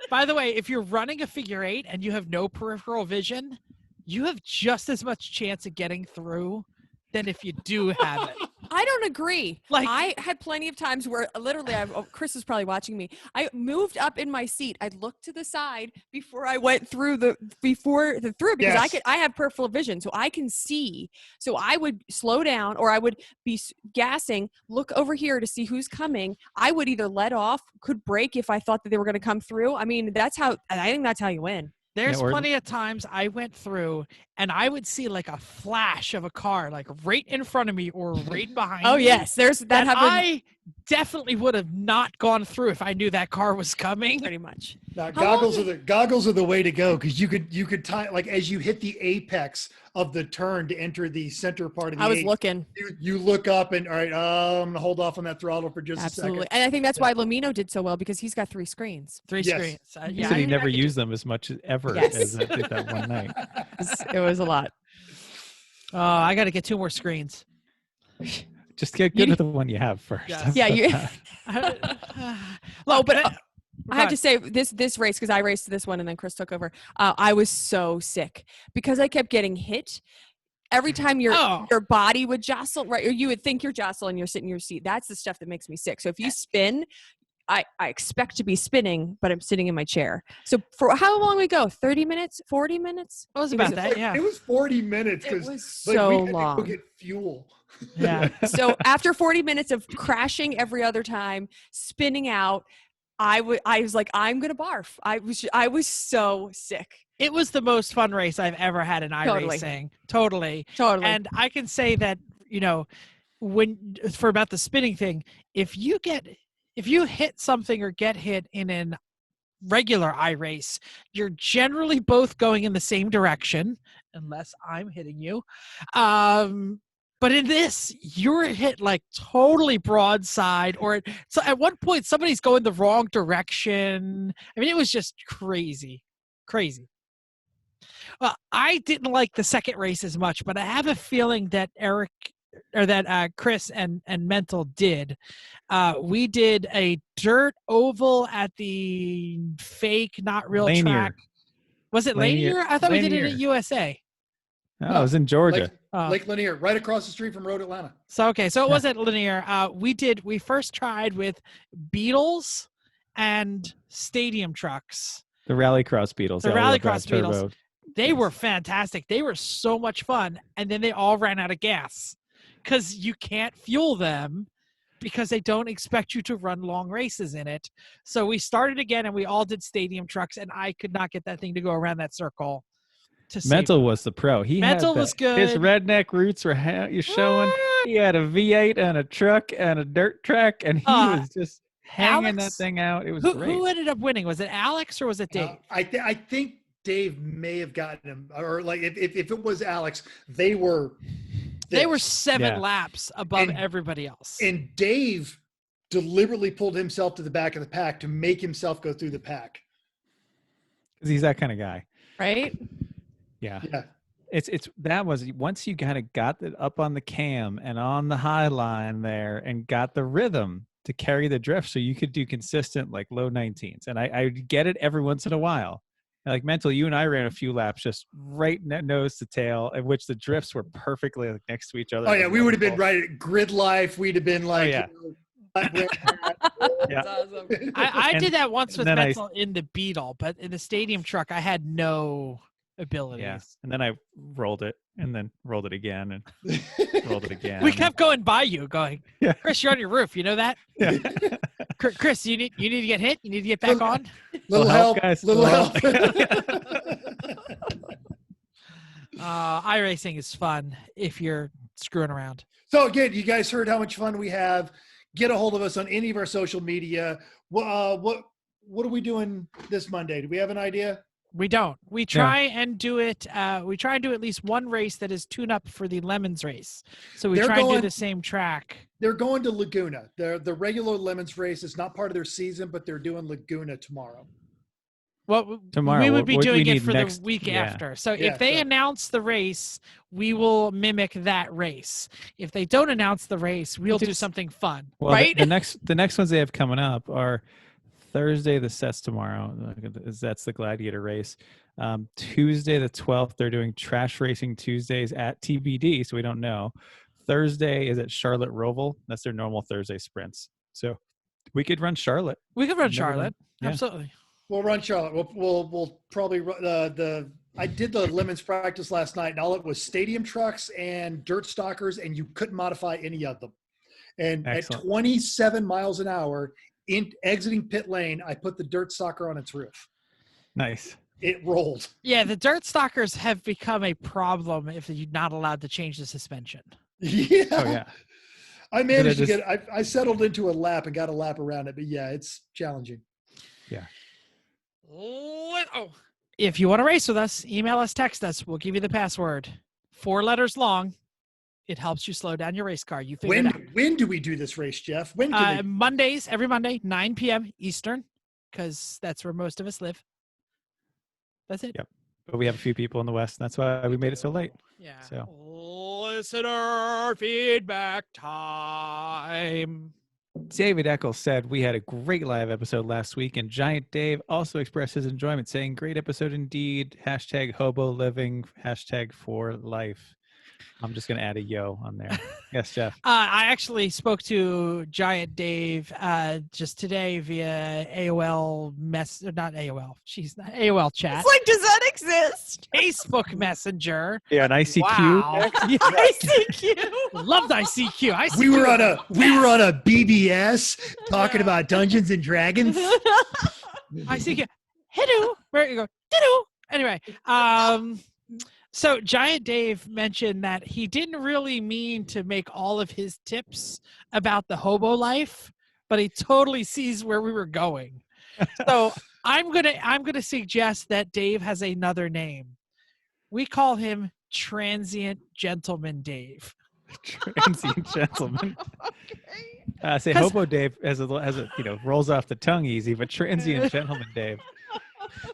By the way, if you're running a figure eight and you have no peripheral vision, you have just as much chance of getting through than if you do have it. I don't agree. Like, I had plenty of times where literally, Chris is probably watching me. I moved up in my seat. I looked to the side before I went through because Yes. I have peripheral vision, so I can see. So I would slow down, or I would be gassing, look over here to see who's coming. I would either let off, could brake if I thought that they were going to come through. I mean, I think that's how you win. there's or- plenty of times I went through and I would see like a flash of a car, like right in front of me or right behind Oh me. yes, that And happened I definitely would have not gone through if I knew that car was coming. pretty much. Now, How goggles are the way to go, because you could time, like, as you hit the apex of the turn to enter the center part of the I was eight, looking. you look up and, all right, I'm gonna hold off on that throttle for just Absolutely. a second. And I think that's why Lamino did so well, because he's got 3 screens. 3 Yes. screens. He Yeah, said he I never could used them as much as ever Yes. as I did that one night. It was a lot. Oh, I got to get 2 more screens. Just get good at the one you have first. Yes. Yeah, you. Look, but I have to say this race, because I raced this one and then Chris took over. I was so sick because I kept getting hit. Every time your body would jostle, right? Or you would think you're jostling, you're sitting in your seat. That's the stuff that makes me sick. So if you spin, I expect to be spinning, but I'm sitting in my chair. So for how long we go? 30 minutes? 40 minutes? It was about that, yeah. It was 40 minutes It because was we so had to go long. get fuel. Yeah. So after 40 minutes of crashing every other time, spinning out, I was like, I'm gonna barf. I was so sick. It was the most fun race I've ever had in iRacing. Totally. And I can say that, for about the spinning thing, if you hit something or get hit in an regular iRace, you're generally both going in the same direction, unless I'm hitting you. But in this, you're hit like totally broadside, so at one point somebody's going the wrong direction. I mean, it was just crazy. Well, I didn't like the second race as much, but I have a feeling that Chris and Mental did. We did a dirt oval at the fake, not real Lanier. track. Was it Lanier? I thought we did it at USA. No, it was in Georgia. Lake Lanier, right across the street from Road Atlanta. So it wasn't Lanier. We first tried with Beetles and stadium trucks. The Rallycross Beetles. The Rallycross Turbo. Beetles. They were fantastic. They were so much fun. And then they all ran out of gas because you can't fuel them because they don't expect you to run long races in it. So we started again and we all did stadium trucks, and I could not get that thing to go around that circle. Mental was the pro. Mental was good. His redneck roots were showing. He had a V8 and a truck and a dirt track, and he was just hanging that thing out. It was great. Who ended up winning? Was it Alex or was it Dave? I think Dave may have gotten him, or like if it was Alex, they were 7 laps above everybody else. And Dave deliberately pulled himself to the back of the pack to make himself go through the pack. Because he's that kind of guy. Right? Yeah. it's that was once you kind of got it up on the cam and on the high line there and got the rhythm to carry the drift, so you could do consistent like low 19s. And I get it every once in a while. Like mentally, you and I ran a few laps just right nose to tail, in which the drifts were perfectly like next to each other. Oh yeah, we would have been right at grid life. We'd have been like, yeah. That's awesome. I did that once with then Mental in the Beetle, but in the stadium truck, I had no abilities. Yeah, and then I rolled it, and then rolled it again, and rolled it again. We kept going by you, going, Yeah. Chris, you're on your roof. You know that? Yeah. Chris, you need to get hit. You need to get back on. little help, guys. little help. iRacing is fun if you're screwing around. So again, you guys heard how much fun we have. Get a hold of us on any of our social media. What are we doing this Monday? Do we have an idea? We don't. We try and do it. We try and do at least one race that is tune up for the Lemons race. So we try and do the same track. They're going to Laguna. The regular Lemons race is not part of their season, but they're doing Laguna tomorrow. Well, Tomorrow, we would be what do we doing it need for next? the week Yeah. after. So Yeah, if they so- announce the race, we will mimic that race. If they don't announce the race, we'll do something fun. Well, Right? the next ones they have coming up are Thursday, the sets tomorrow. That's the Gladiator race. Tuesday, the 12th, they're doing Trash Racing Tuesdays at TBD, so we don't know. Thursday is at Charlotte Roval. That's their normal Thursday sprints. So we could run Charlotte. We could run Never Charlotte. Yeah. Absolutely. We'll run Charlotte. We'll probably run I did the Lemons practice last night, and all it was stadium trucks and dirt stalkers, and you couldn't modify any of them. And Excellent. at 27 miles an hour, exiting pit lane, I put the dirt stalker on its roof. Nice. It rolled. Yeah, the dirt stalkers have become a problem if you're not allowed to change the suspension. Yeah. Oh yeah. I managed to just- get I settled into a lap and got a lap around it, but yeah, it's challenging. If you want to race with us, email us, text us. We'll give you the password. 4 letters long. It helps you slow down your race car. You figure it out. When do we do this race, Jeff? When can Mondays, every Monday, 9 p.m. Eastern, because that's where most of us live. That's it. Yep. But we have a few people in the West, and that's why we made it so late. Yeah. So. Listener feedback time. David Eccles said we had a great live episode last week, and Giant Dave also expressed his enjoyment, saying, "Great episode indeed. # hobo living. # for life." I'm just going to add a yo on there. Yes, Jeff. I actually spoke to Giant Dave just today via AOL not AOL. She's not AOL chat. It's like, does that exist? Facebook Messenger. Yeah, an ICQ. Wow. Yeah, ICQ. loved ICQ. ICQ. we were on a BBS talking about Dungeons and Dragons. ICQ. Hello. Where you go? Hello. Anyway, so Giant Dave mentioned that he didn't really mean to make all of his tips about the hobo life, but he totally sees where we were going. So I'm gonna suggest that Dave has another name. We call him Transient Gentleman Dave. Transient gentleman. Okay. Say hobo Dave has a rolls off the tongue easy, but transient gentleman Dave.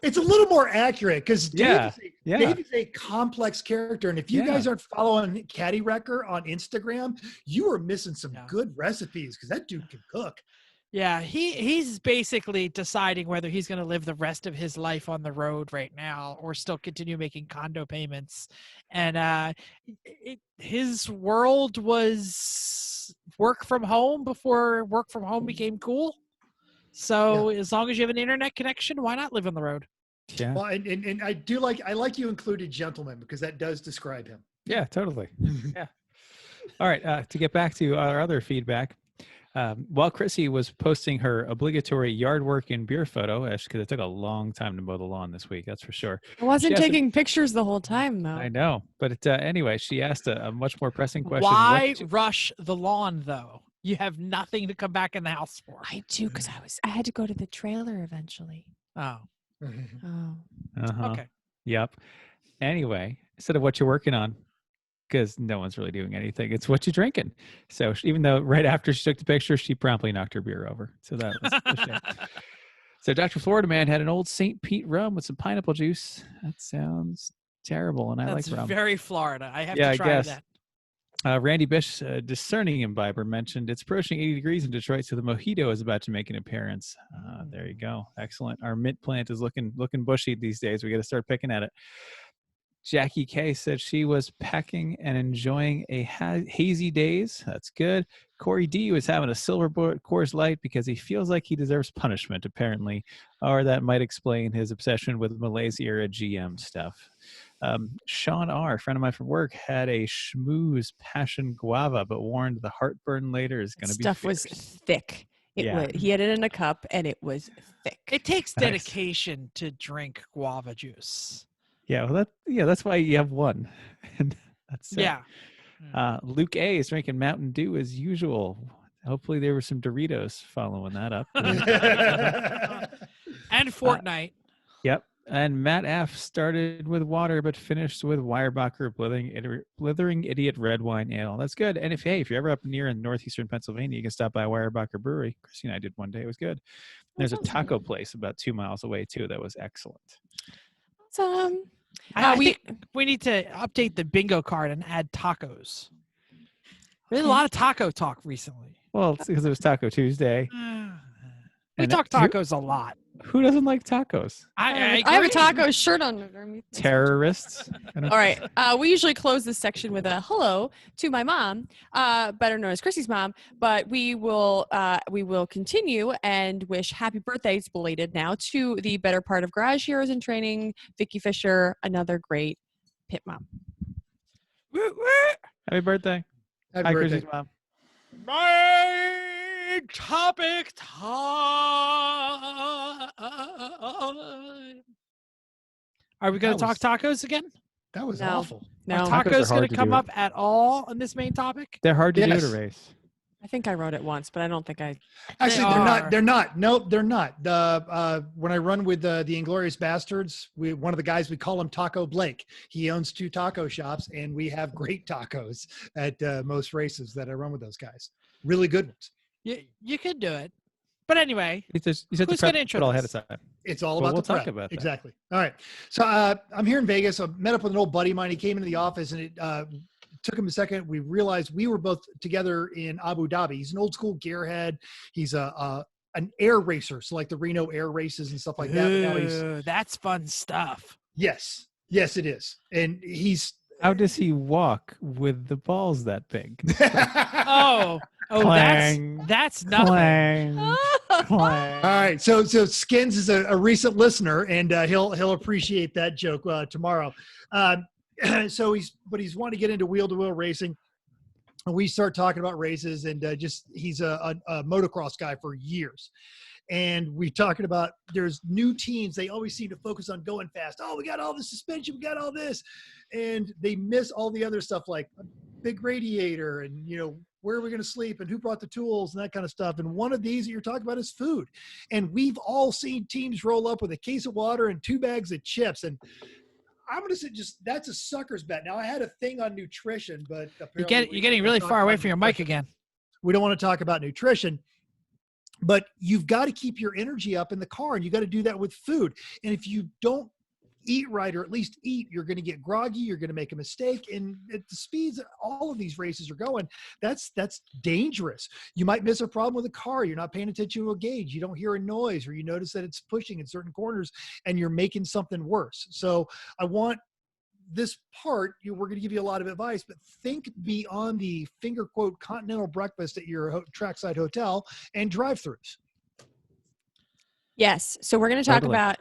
It's a little more accurate because Dave is a complex character. And if you guys aren't following Caddy Wrecker on Instagram, you are missing some good recipes because that dude can cook. Yeah, he's basically deciding whether he's going to live the rest of his life on the road right now or still continue making condo payments. And his world was work from home before work from home became cool. So as long as you have an internet connection, why not live on the road? Yeah. Well, and I like you included gentleman because that does describe him. Yeah, totally. Yeah. All right. To get back to our other feedback, while Chrissy was posting her obligatory yard work and beer photo, because it took a long time to mow the lawn this week, that's for sure. I wasn't She asked taking pictures the whole time, though. I know. But anyway, she asked a much more pressing question. Why rush the lawn, though? You have nothing to come back in the house for. I do, because I had to go to the trailer eventually. Oh. Oh. Uh-huh. Okay. Yep. Anyway, instead of what you're working on, because no one's really doing anything, it's what you're drinking. So even though right after she took the picture, she promptly knocked her beer over. So that was a shame. So Dr. Florida Man had an old St. Pete rum with some pineapple juice. That sounds terrible, and I That's like rum. very Florida. I have Yeah, to I try guess. that. Randy Bish, discerning imbiber, mentioned it's approaching 80 degrees in Detroit, so the mojito is about to make an appearance. There you go. Excellent. Our mint plant is looking bushy these days. We got to start picking at it. Jackie K said she was packing and enjoying a hazy days. That's good. Corey D was having a silver Coors Light because he feels like he deserves punishment, apparently, or that might explain his obsession with Malaysia era GM stuff. Sean R., a friend of mine from work, had a schmooze passion guava, but warned the heartburn later is going to be Stuff was fierce. thick. He had it in a cup, and it was thick. It takes Nice. dedication to drink guava juice. Yeah, well, that's why you have one. And that's it. Yeah. Luke A is drinking Mountain Dew as usual. Hopefully there were some Doritos following that up. And Fortnite. Yep. And Matt F started with water but finished with Weyerbacher Blithering Idiot Red Wine Ale. That's good. And if you're ever up near in northeastern Pennsylvania, you can stop by Weyerbacher Brewery. Chrissy and I did one day. It was good. There's a taco place about 2 miles away too that was excellent. I think we need to update the bingo card and add tacos. There's a lot of taco talk recently. Well, it's because it was Taco Tuesday. We talk tacos a lot. Who doesn't like tacos? I have a agree. taco shirt on underneath. Terrorists. All right. We usually close this section with a hello to my mom, better known as Chrissy's mom. But we will continue and wish happy birthdays belated now to the better part of Garage Heroes in Training, Vicky Fisher, another great pit mom. Happy birthday. Happy Hi, birthday. Chrissy's mom. Main topic time. Are we going to talk tacos again? That was No. awful. No, Tacos Are are tacos hard going to to come do. up at all on this main topic? They're hard to do Yes. to race. I think I wrote it once, but I don't think I. Actually, They they're are. not. They're not. Nope, they're not. When I run with the Inglorious Bastards, one of the guys, we call him Taco Blake. He owns 2 taco shops, and we have great tacos at most races that I run with those guys. Really good ones. You could do it. But anyway, You said Who's the gonna prep intro it all ahead of this? time. It's all Well, about we'll the talk prep. about that. Exactly. All right. So I'm here in Vegas. I met up with an old buddy of mine. He came into the office, and it took him a second. We realized we were both together in Abu Dhabi. He's an old school gearhead. He's an air racer, so like the Reno air races and stuff like that. But now he's Ooh, that's fun stuff. yes, it is, and he's. How does he walk with the balls that big? Oh, Clang. that's nothing. Clang. Clang. All right, so Skins is a recent listener, and he'll appreciate that joke tomorrow. So he's wanting to get into wheel-to-wheel racing, and we start talking about races, and he's a motocross guy for years, and we talking about there's new teams. They always seem to focus on going fast. Oh, we got all the suspension, we got all this, and they miss all the other stuff like a big radiator and where are we going to sleep and who brought the tools and that kind of stuff. And one of these that you're talking about is food. And we've all seen teams roll up with a case of water and 2 bags of chips. And I'm going to say that's a sucker's bet. Now I had a thing on nutrition, but You're getting really far away from your mic again. We don't want to talk about nutrition, but you've got to keep your energy up in the car, and you got to do that with food. And if you don't eat right, or at least eat, you're going to get groggy, you're going to make a mistake. And at the speeds all of these races are going, that's dangerous. You might miss a problem with a car. You're not paying attention to a gauge. You don't hear a noise, or you notice that it's pushing in certain corners and you're making something worse. So I want this part, we're going to give you a lot of advice, but think beyond the finger quote continental breakfast at your trackside hotel and drive-throughs. Yes. So we're going to talk Totally. about.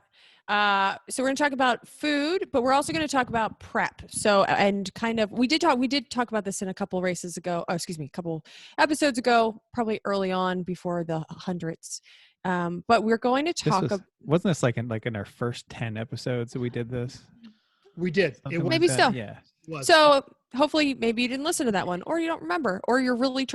So we're going to talk about food, but we're also going to talk about prep. So, and kind of, we did talk about this in a couple races ago. Oh, excuse me, a couple episodes ago, probably early on before the hundreds. But we're going to talk about. Wasn't this like in our first 10 episodes that we did this? We did. Something It like Maybe that? so. Yeah. was. So hopefully maybe you didn't listen to that one, or you don't remember, or you're really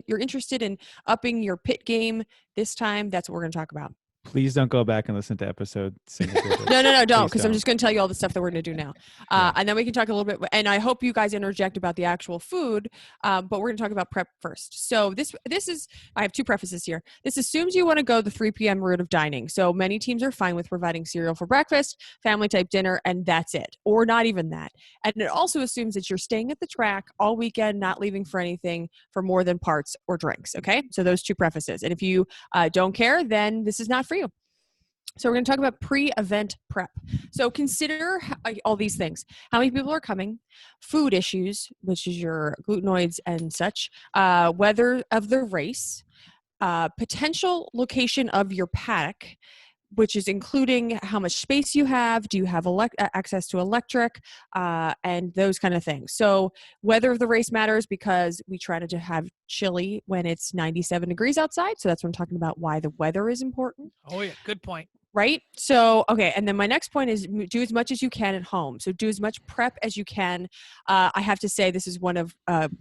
you're interested in upping your pit game this time. That's what we're going to talk about. Please don't go back and listen to episode single digits. No, don't, Please because I'm just going to tell you all the stuff that we're going to do now. Yeah. And then we can talk a little bit, and I hope you guys interject about the actual food, but we're going to talk about prep first. So this is, I have two prefaces here. This assumes you want to go the 3 p.m. route of dining. So many teams are fine with providing cereal for breakfast, family type dinner, and that's it, or not even that. And it also assumes that you're staying at the track all weekend, not leaving for anything for more than parts or drinks, okay? So those two prefaces. And if you don't care, then this is not for you. So we're going to talk about pre-event prep. So consider all these things. How many people are coming, food issues, which is your glutenoids and such, weather of the race, potential location of your paddock, which is including how much space you have, do you have access to electric, and those kind of things. So weather of the race matters because we try to have chilly when it's 97 degrees outside. So that's what I'm talking about, why the weather is important. Oh, yeah. Good point. Right? So, okay. And then my next point is do as much as you can at home. So do as much prep as you can. I have to say this is one of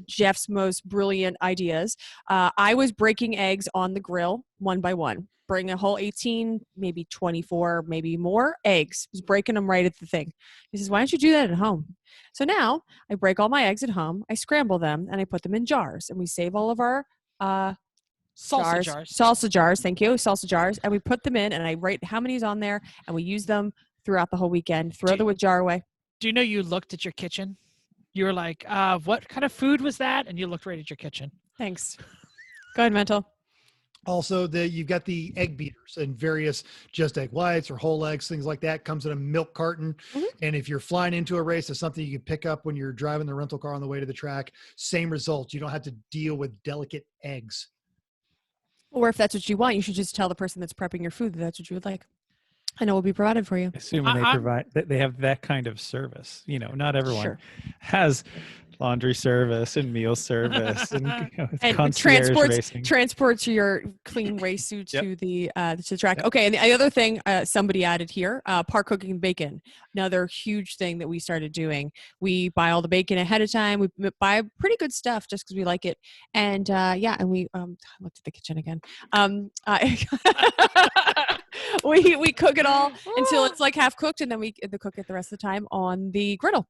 Jeff's most brilliant ideas. I was breaking eggs on the grill one by one. Bring a whole 18, maybe 24, maybe more eggs. I was breaking them right at the thing. He says, why don't you do that at home? So now I break all my eggs at home. I scramble them and I put them in jars. And we save all of our Salsa jars. Salsa jars, thank you. Salsa jars. And we put them in and I write how many's on there and we use them throughout the whole weekend. Throw the jar away. Do you know you looked at your kitchen? You were like, what kind of food was that? And you looked right at your kitchen. Thanks. Go ahead, Mental. Also, you've got the egg beaters and various just egg whites or whole eggs, things like that. Comes in a milk carton. Mm-hmm. And if you're flying into a race, it's something you can pick up when you're driving the rental car on the way to the track. Same result. You don't have to deal with delicate eggs. Or if that's what you want, you should just tell the person that's prepping your food that that's what you would like. And it will be provided for you. Assuming they provide that they have that kind of service. You know, not everyone has laundry service and meal service and, and transports your clean race suit to the track. Okay, and the other thing somebody added here, park cooking bacon. Another huge thing that we started doing. We buy all the bacon ahead of time. We buy pretty good stuff just because we like it. And and we I looked at the kitchen again. We cook it all until it's like half cooked, and then we cook it the rest of the time on the griddle.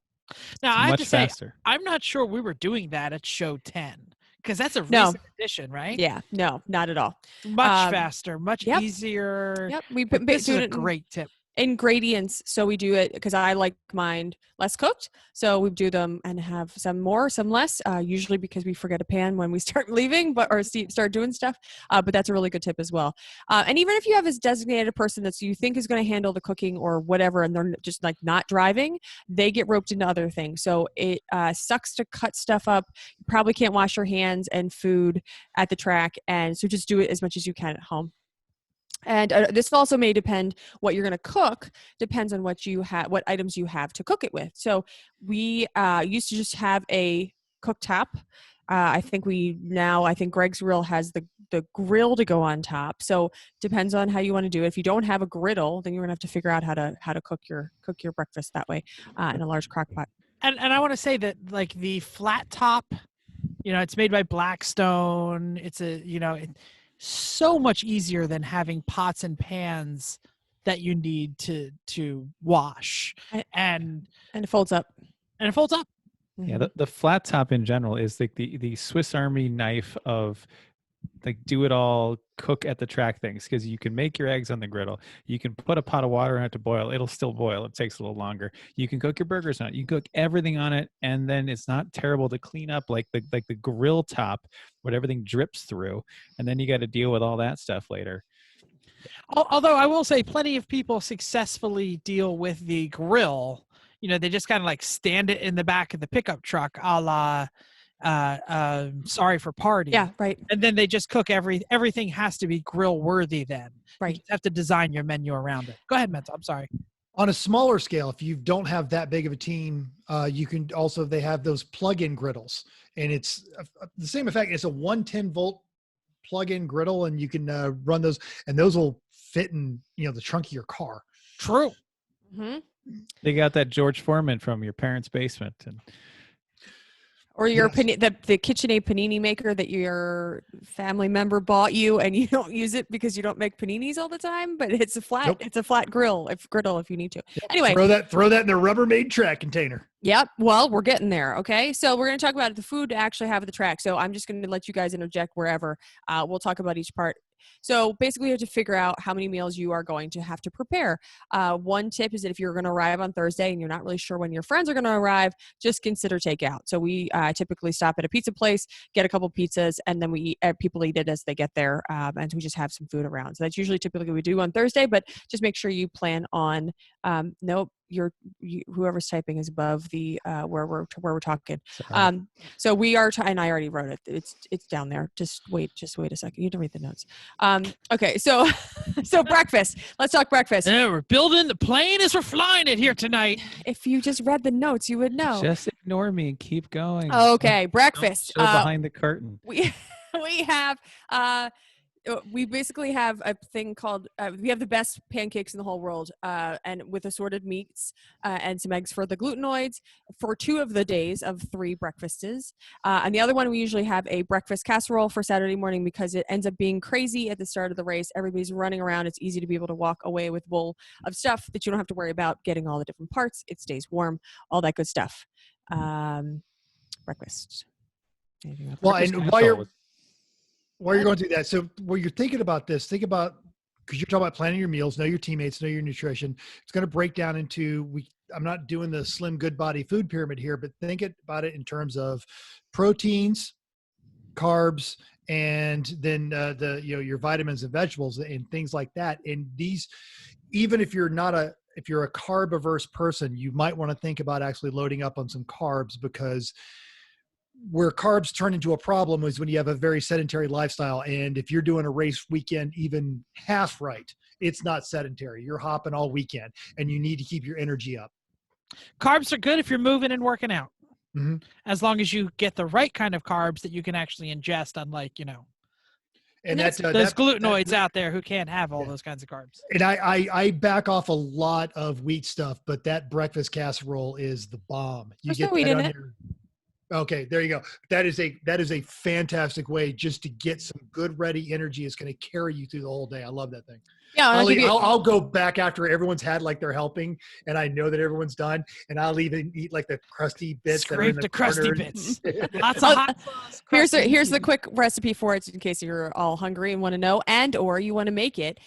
Now, I have to say, faster. I'm not sure we were doing that at show 10 because that's a recent edition, right? Yeah, no, not at all. Much faster, much easier. Yep, we this is a great tip. Ingredients, so we do it because I like mine less cooked, so we do them and have some more, some less, usually because we forget a pan when we start leaving or start doing stuff, but that's a really good tip as well. And even if you have a designated person that you think is going to handle the cooking or whatever and they're just like not driving, they get roped into other things, so it sucks to cut stuff up. You probably can't wash your hands and food at the track, and so just do it as much as you can at home. And this also may depend what you're going to cook, depends on what you have, what items you have to cook it with. So we used to just have a cooktop. I think Greg's Grill has the grill to go on top. So depends on how you want to do it. If you don't have a griddle, then you're gonna have to figure out how to cook your breakfast that way in a large crock pot. And I want to say that like the flat top, it's made by Blackstone. It's so much easier than having pots and pans that you need to wash. And it folds up. Yeah, the flat top in general is like the Swiss Army knife of like do it all cook at the track things, because you can make your eggs on the griddle. You can put a pot of water on it to boil. It'll still boil. It takes a little longer. You can cook your burgers on it. You can cook everything on it, and then it's not terrible to clean up like the grill top, what everything drips through, and then you got to deal with all that stuff later. Although I will say plenty of people successfully deal with the grill. They just kind of like stand it in the back of the pickup truck, a la Sorry for Party. Yeah, right. And then they just cook everything has to be grill worthy then. Right. You have to design your menu around it. Go ahead, Mental. I'm sorry. On a smaller scale, if you don't have that big of a team, you can also, they have those plug-in griddles, and it's the same effect. It's a 110-volt plug-in griddle, and you can run those, and those will fit in, the trunk of your car. True. Mm-hmm. They got that George Foreman from your parents' basement. And Or your Yes. the KitchenAid panini maker that your family member bought you, and you don't use it because you don't make paninis all the time. But it's a flat griddle if you need to. Yep. Anyway, throw that in a Rubbermaid track container. Yep. Well, we're getting there. Okay. So we're going to talk about the food to actually have at the track. So I'm just going to let you guys interject wherever. We'll talk about each part. So basically, you have to figure out how many meals you are going to have to prepare. One tip is that if you're going to arrive on Thursday and you're not really sure when your friends are going to arrive, just consider takeout. So we typically stop at a pizza place, get a couple pizzas, and then people eat it as they get there, and we just have some food around. So that's usually typically what we do on Thursday, but just make sure you plan on whoever's typing is above the where we're talking. So we are and I already wrote it. It's down there. Just wait a second. You need to read the notes. Okay, so breakfast. Let's talk breakfast. Yeah, we're building the plane as we're flying it here tonight. If you just read the notes, you would know. Just ignore me and keep going. Okay, breakfast. Show behind the curtain. We have we basically have a thing called we have the best pancakes in the whole world, and with assorted meats and some eggs for the glutenoids for 2 of the days of 3 breakfasts, and the other one we usually have a breakfast casserole for Saturday morning because it ends up being crazy at the start of the race. Everybody's running around. It's easy to be able to walk away with a bowl of stuff that you don't have to worry about getting all the different parts. It stays warm, all that good stuff. Breakfast. Well, and while you're going through that, so while you're thinking about this, think about, because you're talking about planning your meals, know your teammates, know your nutrition. It's going to break down into, I'm not doing the slim good body food pyramid here, but think about it in terms of proteins, carbs, and then your vitamins and vegetables and things like that. And these, even if you're a carb averse person, you might want to think about actually loading up on some carbs, because where carbs turn into a problem is when you have a very sedentary lifestyle. And if you're doing a race weekend even half right, it's not sedentary. You're hopping all weekend and you need to keep your energy up. Carbs are good if you're moving and working out. Mm-hmm. As long as you get the right kind of carbs that you can actually ingest, unlike, and those glutenoids out there who can't have all those kinds of carbs. And I back off a lot of wheat stuff, but that breakfast casserole is the bomb. You get that on your... Okay, there you go. That is a fantastic way just to get some good ready energy. It's going to carry you through the whole day. I love that thing. Yeah, I'll go back after everyone's had like they're helping, and I know that everyone's done, and I'll even eat like the crusty bits. Scrape the crusty bits. Lots of hot sauce. Here's the quick recipe for it in case you're all hungry and want to know, and or you want to make it.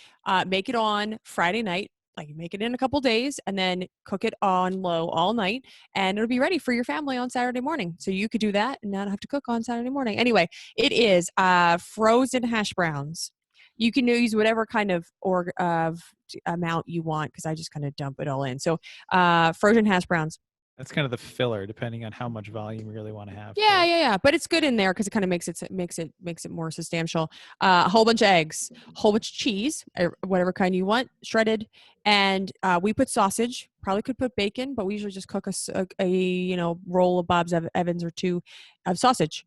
Make it on Friday night. Like, make it in a couple days and then cook it on low all night, and it'll be ready for your family on Saturday morning. So you could do that and not have to cook on Saturday morning. Anyway, it is frozen hash browns. You can use whatever kind of amount you want, because I just kind of dump it all in. So frozen hash browns. That's kind of the filler, depending on how much volume you really want to have. Yeah. But it's good in there because it kind of makes it more substantial. A whole bunch of eggs, a whole bunch of cheese, whatever kind you want, shredded, and we put sausage. Probably could put bacon, but we usually just cook a roll of Bob's Evans or 2 of sausage.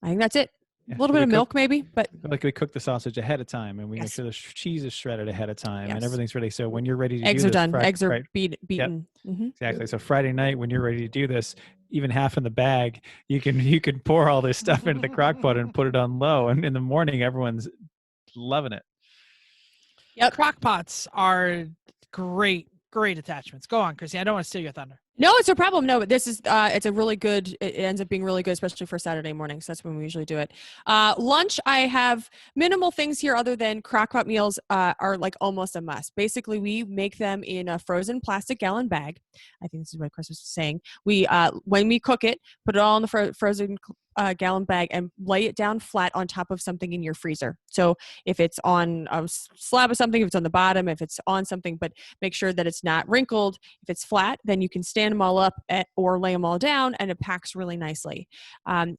I think that's it. Yeah, a little bit of milk maybe, but like we cook the sausage ahead of time, and we make sure the cheese is shredded ahead of time, and everything's ready. So when you're ready to eggs do are this, done. Eggs are beaten. Yep. Mm-hmm. Exactly. So Friday night, when you're ready to do this, even half in the bag, you can pour all this stuff into the crock pot and put it on low, and in the morning, everyone's loving it. Yep. Crock pots are great attachments. Go on, Chrissy. I don't want to steal your thunder. No, it's a problem. No, but this is it's a really good. It ends up being really good, especially for Saturday mornings. That's when we usually do it. Lunch, I have minimal things here other than crock-pot meals are like almost a must. Basically, we make them in a frozen plastic gallon bag. I think this is what Chris was saying. We when we cook it, put it all in the frozen gallon bag and lay it down flat on top of something in your freezer. So if it's on a slab of something, if it's on the bottom, if it's on something, but make sure that it's not wrinkled. If it's flat, then you can stand them all up or lay them all down, and it packs really nicely.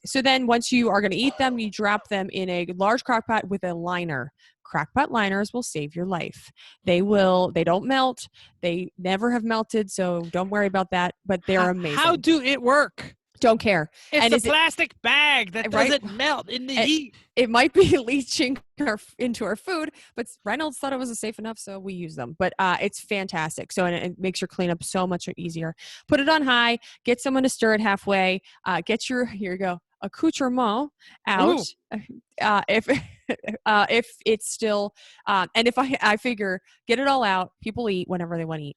So then once you are going to eat them, you drop them in a large crock pot with a liner. Crockpot liners will save your life. They don't melt. They never have melted, so don't worry about that, but they're amazing. How do it work? Don't care. It's And the is it plastic bag that right? doesn't melt in the And- heat. It might be leaching into our food, but Reynolds thought it was safe enough, so we use them. But it's fantastic. So and it makes your cleanup so much easier. Put it on high. Get someone to stir it halfway. Get your here you go accoutrement out. Ooh. If it's still and if I figure get it all out, people eat whenever they want to eat.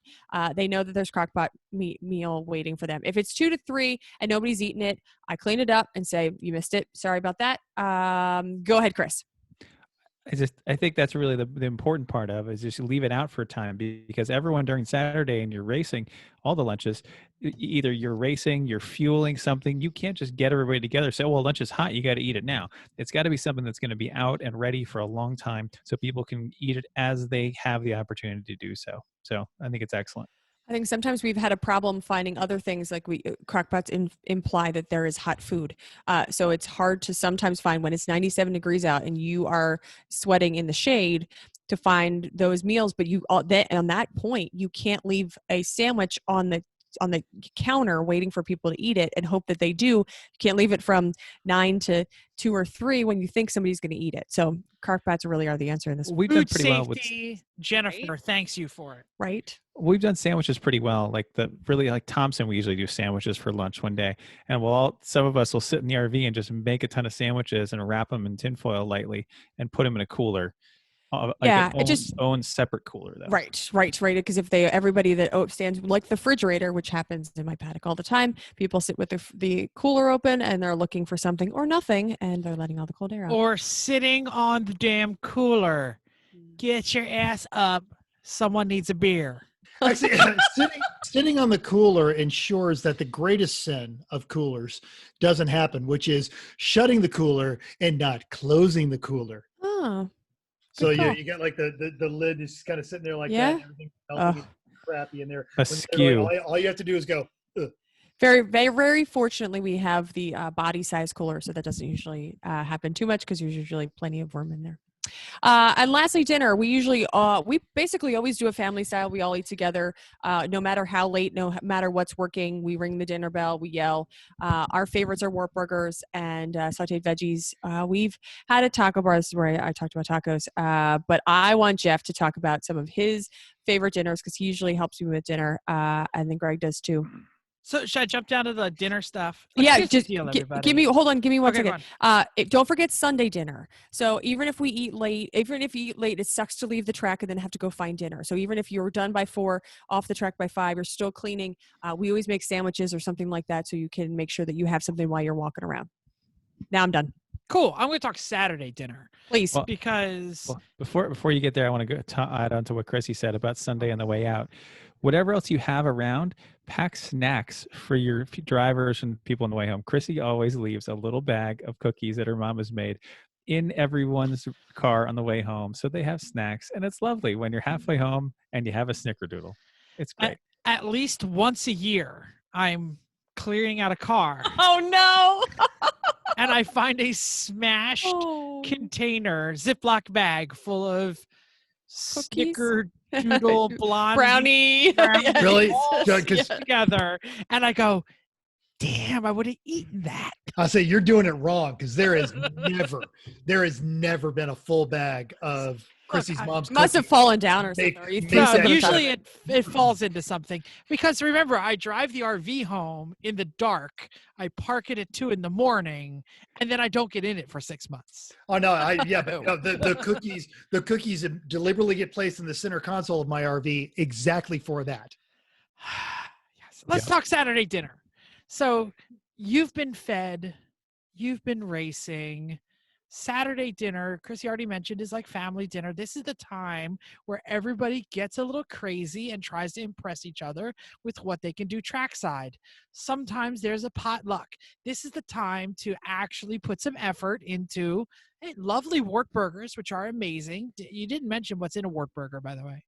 They know that there's crockpot meal waiting for them. If it's 2 to 3 and nobody's eating it, I clean it up and say you missed it. Sorry about that. Go ahead, Chris. I think that's really the important part of it, is just leave it out for a time, because everyone during Saturday and you're racing all the lunches, either you're racing, you're fueling something. You can't just get everybody together and say, well, lunch is hot, you got to eat it now. It's got to be something that's going to be out and ready for a long time so people can eat it as they have the opportunity to do so. So I think it's excellent. I think sometimes we've had a problem finding other things like crockpots imply that there is hot food. So it's hard to sometimes find when it's 97 degrees out and you are sweating in the shade to find those meals. But on that point, you can't leave a sandwich on the counter waiting for people to eat it and hope that they do. You can't leave it from 9 to 2 or 3 when you think somebody's going to eat it. So crockpots really are the answer in this. We've done Food pretty well with safety, Jennifer, thanks you for it. Right. We've done sandwiches pretty well. Like Thompson, we usually do sandwiches for lunch one day, and some of us will sit in the RV and just make a ton of sandwiches and wrap them in tinfoil lightly and put them in a cooler. Own separate cooler though. Right. Because if everybody that stands like the refrigerator, which happens in my paddock all the time, people sit with the cooler open and they're looking for something or nothing, and they're letting all the cold air out. Or sitting on the damn cooler. Get your ass up. Someone needs a beer. Actually, sitting on the cooler ensures that the greatest sin of coolers doesn't happen, which is shutting the cooler and not closing the cooler. Oh. So Good call. you got like the lid is kind of sitting there like Yeah? that. And everything melting crappy in there. Askew. All you have to do is go. Ugh. Very, very, very fortunately, we have the body size cooler, so that doesn't usually happen too much because there's usually plenty of room in there. And lastly, dinner. We basically always do a family style. We all eat together, no matter how late, no matter what's working. We ring the dinner bell. We yell. Our favorites are Wartburgers and sauteed veggies. We've had a taco bar. This is where I talked about tacos. But I want Jeff to talk about some of his favorite dinners because he usually helps me with dinner, and then Greg does too. So should I jump down to the dinner stuff? Yeah, just give give me 1 Okay, second. Don't forget Sunday dinner. So even if you eat late, it sucks to leave the track and then have to go find dinner. So even if you're done by 4, off the track by 5, you're still cleaning. We always make sandwiches or something like that so you can make sure that you have something while you're walking around. Now I'm done. Cool. I'm going to talk Saturday dinner. Please. Because before you get there, I want to add on to what Chrissy said about Sunday on the way out. Whatever else you have around, pack snacks for your drivers and people on the way home. Chrissy always leaves a little bag of cookies that her mom has made in everyone's car on the way home. So they have snacks, and it's lovely when you're halfway home and you have a snickerdoodle. It's great. At least once a year, I'm clearing out a car. Oh, no. And I find a smashed container, Ziploc bag full of Cookies? snickerdoodle blonde Brownie. Yes. Really? all Yeah, 'cause- together. And I go, damn, I would have eaten that. I say you're doing it wrong because there has never been a full bag of Chrissy's mom's Must have cookies. fallen down or They- something. Or you they threw No, say- something on top. usually it falls into something. Because remember, I drive the RV home in the dark. I park it at 2 a.m, and then I don't get in it for 6 months. Oh no, but no, the cookies deliberately get placed in the center console of my RV exactly for that. Yes. Let's talk Saturday dinner. So you've been fed, you've been racing. Saturday dinner, Chrissy already mentioned, is like family dinner. This is the time where everybody gets a little crazy and tries to impress each other with what they can do trackside. Sometimes there's a potluck. This is the time to actually put some effort into lovely Wartburgers, which are amazing. You didn't mention what's in a Wartburger, by the way.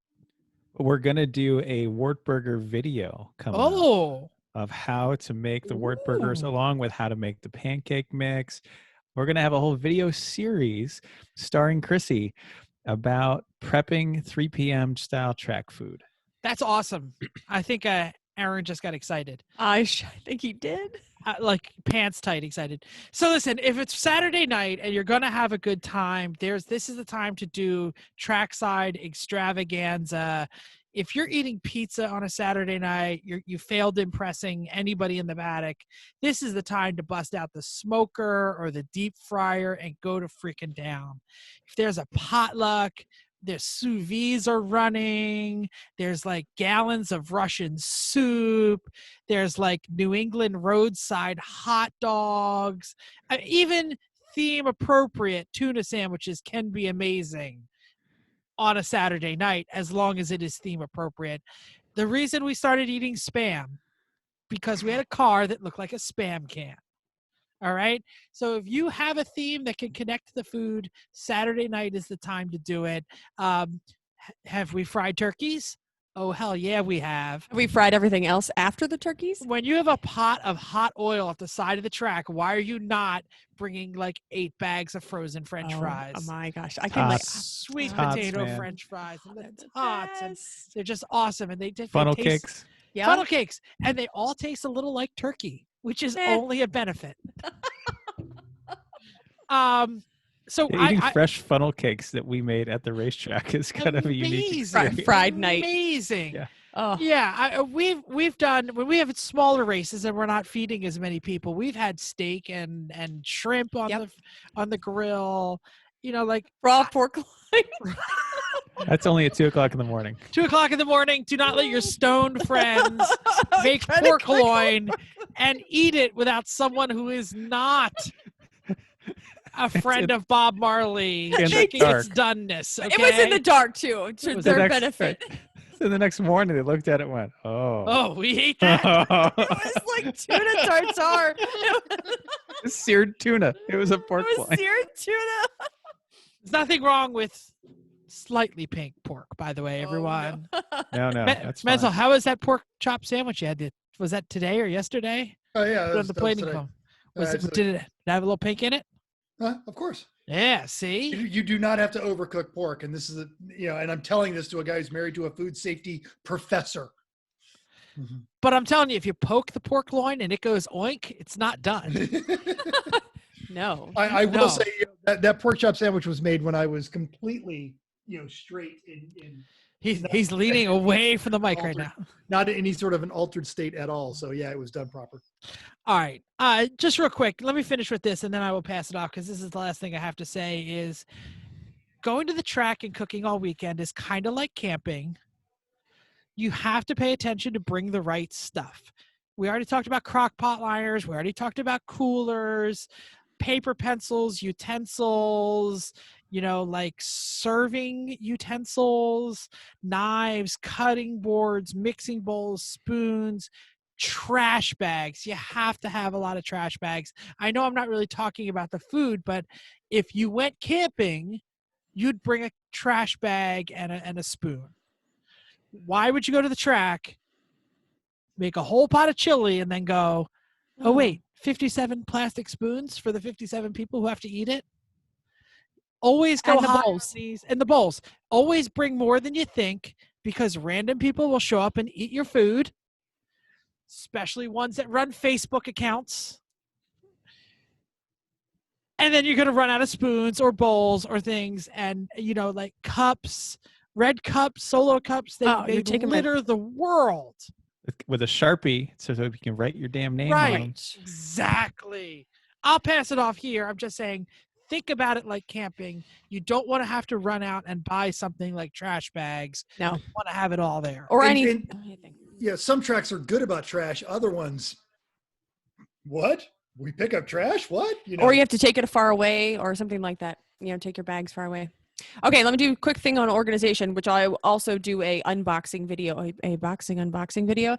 We're going to do a Wartburger video coming up Oh, of how to make the Wartburgers Ooh. along with how to make the pancake mix. We're going to have a whole video series starring Chrissy about prepping 3 p.m. style track food. that's awesome. I think Aaron just got excited. I think he did. like pants tight excited. So listen, if it's Saturday night and you're gonna have a good time, this is the time to do trackside extravaganza. If you're eating pizza on a Saturday night, you failed impressing anybody in the paddock. This is the time to bust out the smoker or the deep fryer and go to freaking town. If there's a potluck, there's sous vides are running. There's like gallons of Russian soup. There's like New England roadside hot dogs. Even theme appropriate tuna sandwiches can be amazing on a Saturday night as long as it is theme appropriate. The reason we started eating Spam, because we had a car that looked like a Spam can. All right. So if you have a theme that can connect to the food, Saturday night is the time to do it. Have we fried turkeys? Oh, hell yeah, we have. Have we fried everything else after the turkeys? When you have a pot of hot oil at the side of the track, why are you not bringing like 8 bags of frozen French fries? Oh my gosh. I can like Sweet Tots, potato man. French fries. And they're the the tots. And best. they're just awesome. And they Funnel taste, cakes. Yeah. funnel cakes. And they all taste a little like turkey, which is only a benefit. So Yeah, eating fresh funnel cakes that we made at the racetrack is kind of a unique experience. Fried night. Amazing. Yeah. Oh. Yeah, we've done when we have smaller races and we're not feeding as many people. We've had steak and shrimp on the grill. You know, like Raw pork loin. That's only at 2:00 in the morning. 2:00 in the morning. Do not let your stoned friends make pork loin and eat it without someone who is not a friend of Bob Marley in the checking dark. its doneness. Okay? It was in the dark too, to their benefit. So the next morning, they looked at it and went, "Oh, Oh, we ate that. It was like tuna tartare. It's seared tuna. It was a pork It was loin." seared tuna. There's nothing wrong with slightly pink pork, by the way, Oh, everyone. No, that's Menzel, fine. how was that pork chop sandwich you had? Was that today or yesterday? Oh yeah, Put on the plating film. Did it have a little pink in it? Of course. Yeah, see? You do not have to overcook pork, and this is and I'm telling this to a guy who's married to a food safety professor. Mm-hmm. But I'm telling you, if you poke the pork loin and it goes oink, it's not done. No. I will say that pork chop sandwich was made when I was completely straight in He's leaning away from the mic right now. not in any sort of an altered state at all. So yeah, it was done proper. All right. Just real quick, let me finish with this and then I will pass it off because this is the last thing I have to say is going to the track and cooking all weekend is kind of like camping. You have to pay attention to bring the right stuff. We already talked about crock pot liners. We already talked about coolers, paper pencils, utensils, like serving utensils, knives, cutting boards, mixing bowls, spoons, trash bags. You have to have a lot of trash bags. I know I'm not really talking about the food, but if you went camping, you'd bring a trash bag and a spoon. Why would you go to the track, make a whole pot of chili, and then go, oh wait, 57 plastic spoons for the 57 people who have to eat it? Always go And the high bowls. on these, and the bowls. Always bring more than you think because random people will show up and eat your food, especially ones that run Facebook accounts. And then you're going to run out of spoons or bowls or things and, like cups, red cups, solo cups. They litter the world. With a Sharpie so you can write your damn name Right. on them. Exactly. I'll pass it off here. I'm just saying, think about it like camping. You don't want to have to run out and buy something like trash bags. No. You want to have it all there. Or And- anything. Yeah, some tracks are good about trash. Other ones, what? We pick up trash? What? Or you have to take it far away or something like that. Take your bags far away. Okay, let me do a quick thing on organization, which I also do a unboxing video, a boxing unboxing video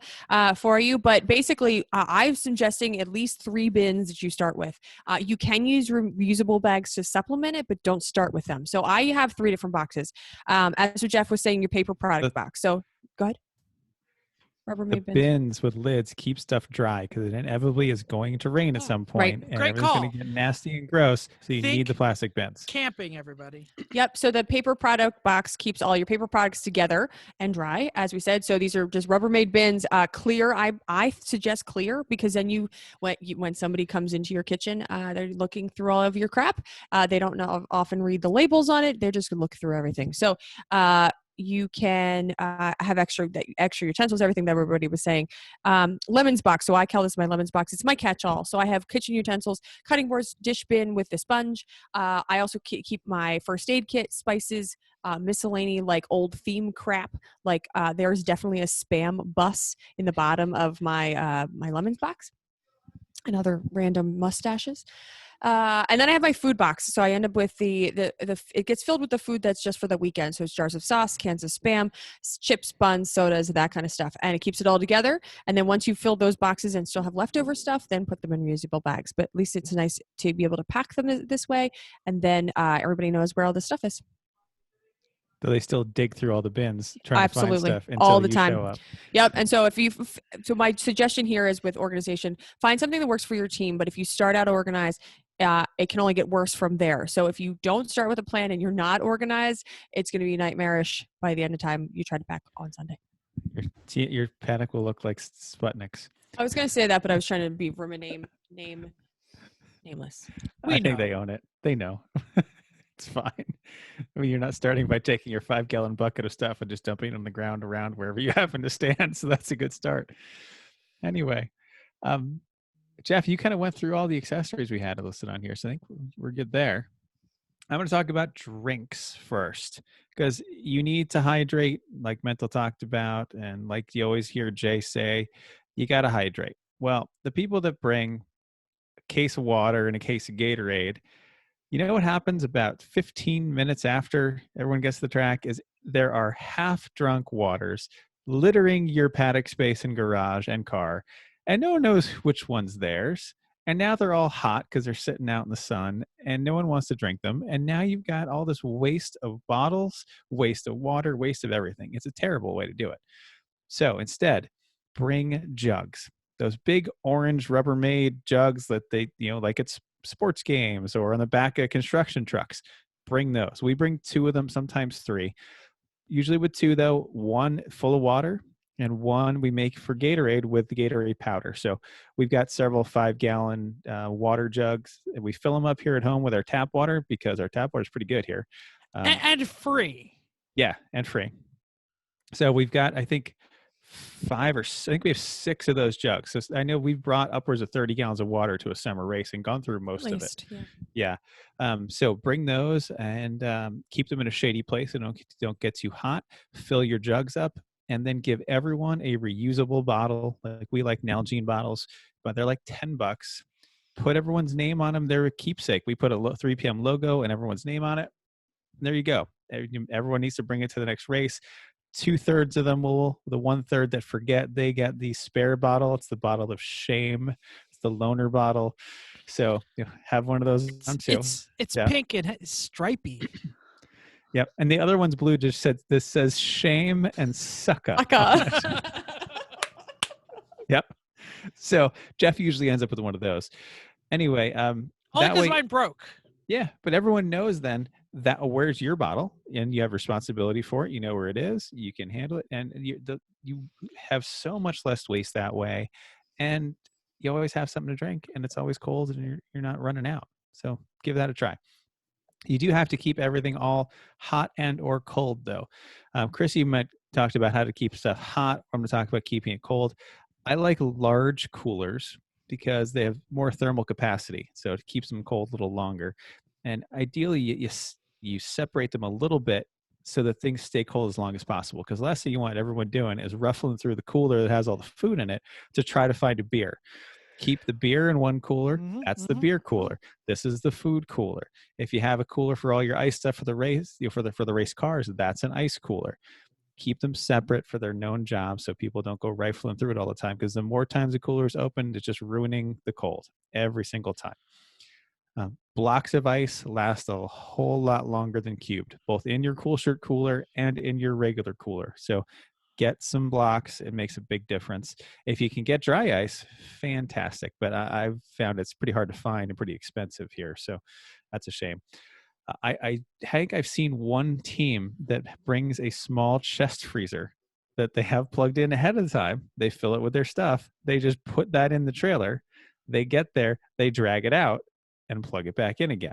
for you. But basically, I'm suggesting at least 3 bins that you start with. You can use reusable bags to supplement it, but don't start with them. So I have 3 different boxes. As Jeff was saying, your paper product box. So go ahead. the Rubbermaid bins. bins with lids keep stuff dry because it inevitably is going to rain at some Right. point, and Great everything's call. going to get nasty and gross. So you need the Think plastic bins. camping, everybody. Yep. So the paper product box keeps all your paper products together and dry, as we said. So these are just Rubbermaid bins, clear. I suggest clear because then when somebody comes into your kitchen, they're looking through all of your crap. They don't often read the labels on it. They're just going to look through everything. So you can have extra utensils, everything that everybody was saying. Lemons box. So I call this my lemons box. It's my catch-all. So I have kitchen utensils, cutting boards, dish bin with the sponge. I also keep my first aid kit, spices, miscellany, like old theme crap. Like there's definitely a spam bus in the bottom of my my lemons box and other random mustaches. And then I have my food box. So I end up with it gets filled with the food that's just for the weekend. So it's jars of sauce, cans of Spam, chips, buns, sodas, that kind of stuff. And it keeps it all together. And then once you fill those boxes and still have leftover stuff, then put them in reusable bags. But at least it's nice to be able to pack them this way. And then everybody knows where all this stuff is. Do they still dig through all the bins trying Absolutely. to find stuff until All the you time. show up? Yep. And so so my suggestion here is with organization, find something that works for your team. But if you start out organized, it can only get worse from there. So if you don't start with a plan and you're not organized, it's going to be nightmarish by the end of time you try to pack on Sunday. Your paddock will look like Sputnik's. I was going to say that, but I was trying to be from a nameless. I think they own it. They know. It's fine. I mean, you're not starting by taking your 5-gallon bucket of stuff and just dumping it on the ground around wherever you happen to stand. So that's a good start. Anyway, Jeff, you kind of went through all the accessories we had listed on here. So I think we're good there. I'm going to talk about drinks first because you need to hydrate, like Mental talked about. And like you always hear Jay say, you got to hydrate. Well, the people that bring a case of water and a case of Gatorade, you know what happens about 15 minutes after everyone gets to the track is there are half-drunk waters littering your paddock space and garage and car, and no one knows which one's theirs. And now they're all hot because they're sitting out in the sun, and no one wants to drink them. And now you've got all this waste of bottles, waste of water, waste of everything. It's a terrible way to do it. So instead, bring jugs. Those big orange Rubbermaid jugs that they, like it's sports games or on the back of construction trucks. Bring those. We bring 2 of them, sometimes 3. Usually with 2 though, 1 full of water and 1 we make for Gatorade with the Gatorade powder. So we've got several 5-gallon water jugs. We fill them up here at home with our tap water because our tap water is pretty good here. And free. Yeah, and free. So we've got, I think, 5 or I think we have 6 of those jugs. So I know we've brought upwards of 30 gallons of water to a summer race and gone through most of it. Yeah. So bring those and keep them in a shady place so don't get too hot. Fill your jugs up and then give everyone a reusable bottle. Like we like Nalgene bottles, but they're like $10. Put everyone's name on them. They're a keepsake. We put a 3 p.m. logo and everyone's name on it. There you go. Everyone needs to bring it to the next race. 2/3 of them will, the 1/3 that forget, they get the spare bottle. It's the bottle of shame. It's the loner bottle. So have one of those on too. It's pink and stripy. Yep. And the other one's blue. This says shame and sucka. Yep. So Jeff usually ends up with one of those. Anyway, only because mine broke. Yeah, but everyone knows then that where's your bottle, and you have responsibility for it. You know where it is. You can handle it, and you have so much less waste that way, and you always have something to drink, and it's always cold, and you're not running out. So give that a try. You do have to keep everything all hot and or cold, though. Chrissy talked about how to keep stuff hot. I'm going to talk about keeping it cold. I like large coolers because they have more thermal capacity, so it keeps them cold a little longer. And ideally, you separate them a little bit so that things stay cold as long as possible. Because the last thing you want everyone doing is ruffling through the cooler that has all the food in it to try to find a beer. Keep the beer in one cooler. That's the beer cooler. This is the food cooler. If you have a cooler for all your ice stuff for the race, for the race cars, that's an ice cooler. Keep them separate for their known jobs so people don't go rifling through it all the time, because the more times the cooler is open, it's just ruining the cold every single time. Blocks of ice last a whole lot longer than cubed, both in your cool shirt cooler and in your regular cooler. So get some blocks. It makes a big difference. If you can get dry ice, fantastic. But I've found it's pretty hard to find and pretty expensive here. So that's a shame. I think I've seen one team that brings a small chest freezer that they have plugged in ahead of time. They fill it with their stuff. They just put that in the trailer. They get there, they drag it out and plug it back in again.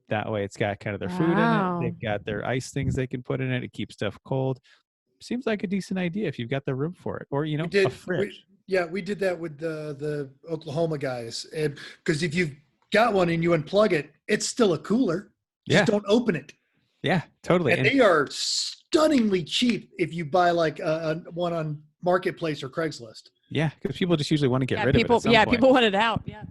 That way it's got kind of their food in it. They've got their ice things they can put in it. It keeps stuff cold. Seems like a decent idea if you've got the room for it, or a fridge. We did that with the Oklahoma guys, and because if you've got one and you unplug it, it's still a cooler. Just don't open it. Yeah, totally. And they are stunningly cheap if you buy like one on Marketplace or Craigslist. Yeah, because people just usually want to get rid of it. At some point. People want it out. Yeah.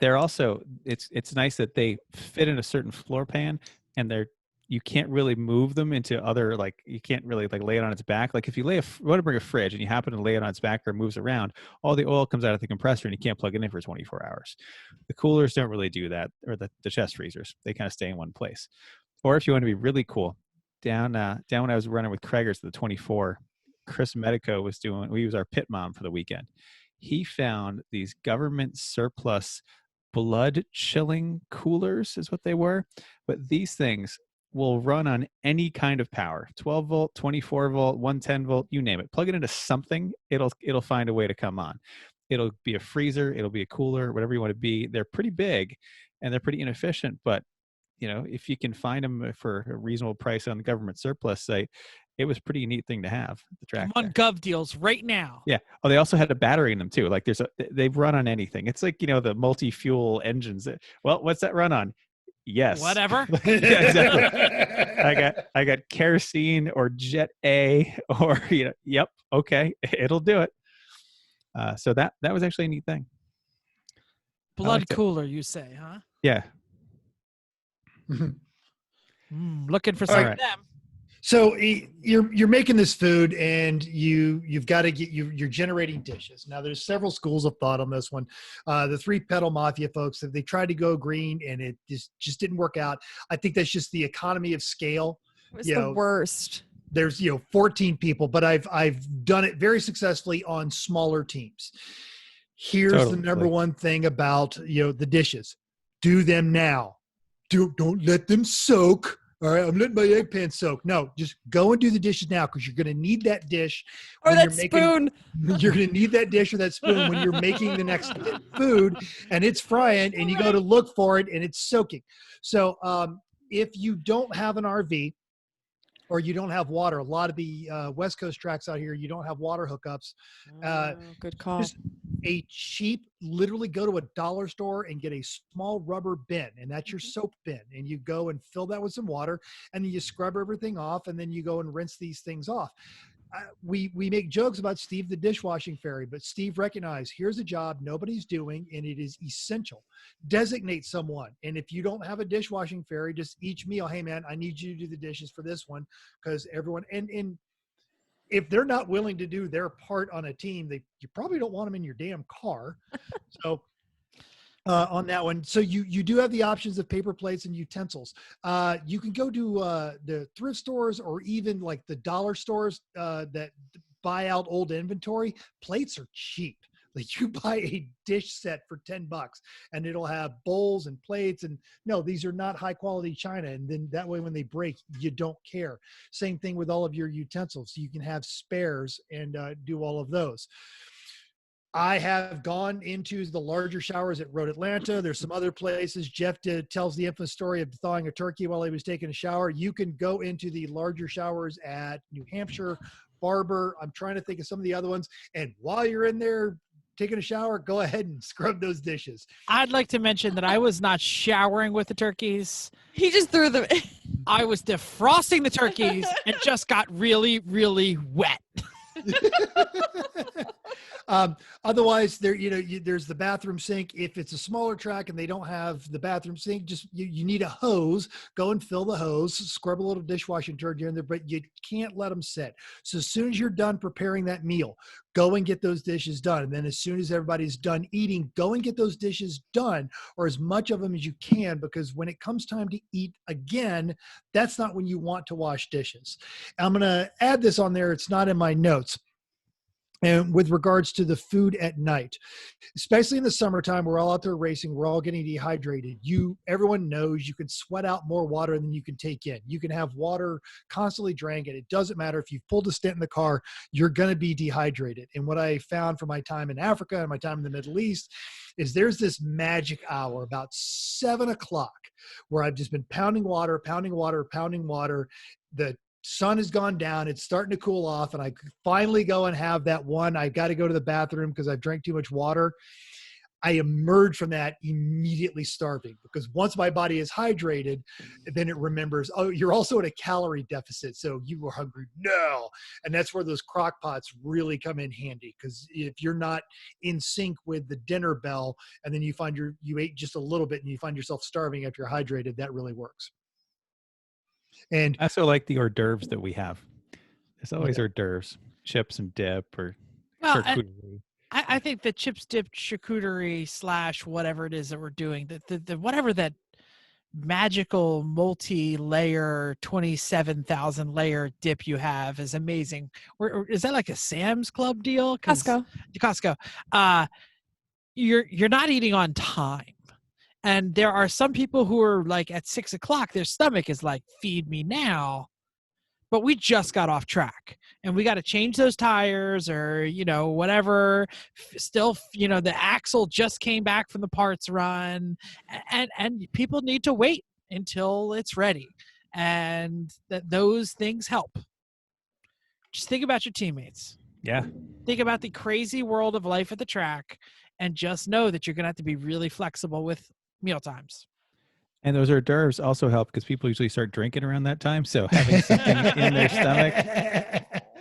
They're also it's nice that they fit in a certain floor pan, and you can't really move them into other, like you can't really like lay it on its back. Like if you want to bring a fridge and you happen to lay it on its back or it moves around, all the oil comes out of the compressor and you can't plug it in for 24 hours. The coolers don't really do that, or the chest freezers. They kind of stay in one place. Or if you want to be really cool, down when I was running with Craigers the 24, Chris Medico we was our pit mom for the weekend. He found these government surplus blood chilling coolers is what they were. But these things will run on any kind of power, 12 volt, 24 volt, 110 volt, you name it. Plug it into something, it'll find a way to come on. It'll be a freezer, it'll be a cooler, whatever you want to be. They're pretty big and they're pretty inefficient, but if you can find them for a reasonable price on the government surplus site, it was a pretty neat thing to have. The track on Gov deals right now. Yeah. Oh, they also had a battery in them too. Like they've run on anything. It's like, the multi-fuel engines. Well, what's that run on? Yes. Whatever. Yeah, exactly. I got kerosene or Jet A or, yep. Okay. It'll do it. So that was actually a neat thing. Blood cooler, you say, huh? Yeah. Looking for some of them. So you're making this food and you've got to you're generating dishes. Now there's several schools of thought on this one. The 3 Pedal Mafia folks, they tried to go green and it just didn't work out. I think that's just the economy of scale. It was the worst. There's 14 people, but I've done it very successfully on smaller teams. Here's the number one thing about the dishes. Do them now. Don't let them soak. All right, I'm letting my egg pan soak. No, just go and do the dishes now because you're going to need that dish. Or that spoon. You're going to need that dish or that spoon when you're making the next food and it's frying and you go to look for it and it's soaking. So if you don't have an RV or you don't have water, a lot of the West Coast tracks out here, you don't have water hookups. Good call. Just a cheap, literally go to a dollar store and get a small rubber bin, and that's your soap bin. And you go and fill that with some water, and then you scrub everything off, and then you go and rinse these things off. We make jokes about Steve the dishwashing fairy, but Steve recognized here's a job nobody's doing, and it is essential. Designate someone, and if you don't have a dishwashing fairy, just each meal, hey man, I need you to do the dishes for this one because everyone and if they're not willing to do their part on a team, you probably don't want them in your damn car. So on that one. So you do have the options of paper plates and utensils. You can go to the thrift stores or even like the dollar stores that buy out old inventory. Plates are cheap. Like you buy a dish set for $10 and it'll have bowls and plates, and no, these are not high quality china. And then that way when they break, you don't care. Same thing with all of your utensils. You can have spares and do all of those. I have gone into the larger showers at Road Atlanta. There's some other places. Jeff tells the infamous story of thawing a turkey while he was taking a shower. You can go into the larger showers at New Hampshire, Barber. I'm trying to think of some of the other ones. And while you're in there taking a shower, go ahead and scrub those dishes. I'd like to mention that I was not showering with the turkeys. He just threw them. I was defrosting the turkeys and just got really, really wet. Otherwise, there's the bathroom sink. If it's a smaller track and they don't have the bathroom sink, just you need a hose. Go and fill the hose, scrub a little dishwashing detergent in there, but you can't let them sit. So as soon as you're done preparing that meal, go and get those dishes done. And then as soon as everybody's done eating, go and get those dishes done, or as much of them as you can, because when it comes time to eat again, that's not when you want to wash dishes. I'm going to add this on there. It's not in my notes. And with regards to the food at night, especially in the summertime, we're all out there racing. We're all getting dehydrated. Everyone knows you can sweat out more water than you can take in. You can have water constantly drank, and it doesn't matter if you've pulled a stint in the car, you're going to be dehydrated. And what I found from my time in Africa and my time in the Middle East is there's this magic hour about 7 o'clock where I've just been pounding water. The sun has gone down. It's starting to cool off. And I finally go and have that one. I got to go to the bathroom because I've drank too much water. I emerge from that immediately starving, because once my body is hydrated, then it remembers, oh, you're also at a calorie deficit. So you were hungry. No. And that's where those crock pots really come in handy. Because if you're not in sync with the dinner bell, and then you find you ate just a little bit and you find yourself starving after you're hydrated, that really works. And I also like the hors d'oeuvres that we have. There's always hors d'oeuvres, chips and dip, or charcuterie. I think the chips dip charcuterie / whatever it is that we're doing, the whatever that magical multi-layer 27,000 layer dip you have is amazing. Is that like a Sam's Club deal? Costco. You're not eating on time. And there are some people who are like at 6 o'clock, their stomach is like, feed me now. But we just got off track and we got to change those tires or, whatever. Still, the axle just came back from the parts run, and people need to wait until it's ready. And those things help. Just think about your teammates. Yeah. Think about the crazy world of life at the track, and just know that you're going to have to be really flexible with meal times. And those hors d'oeuvres also help because people usually start drinking around that time. So having something in their stomach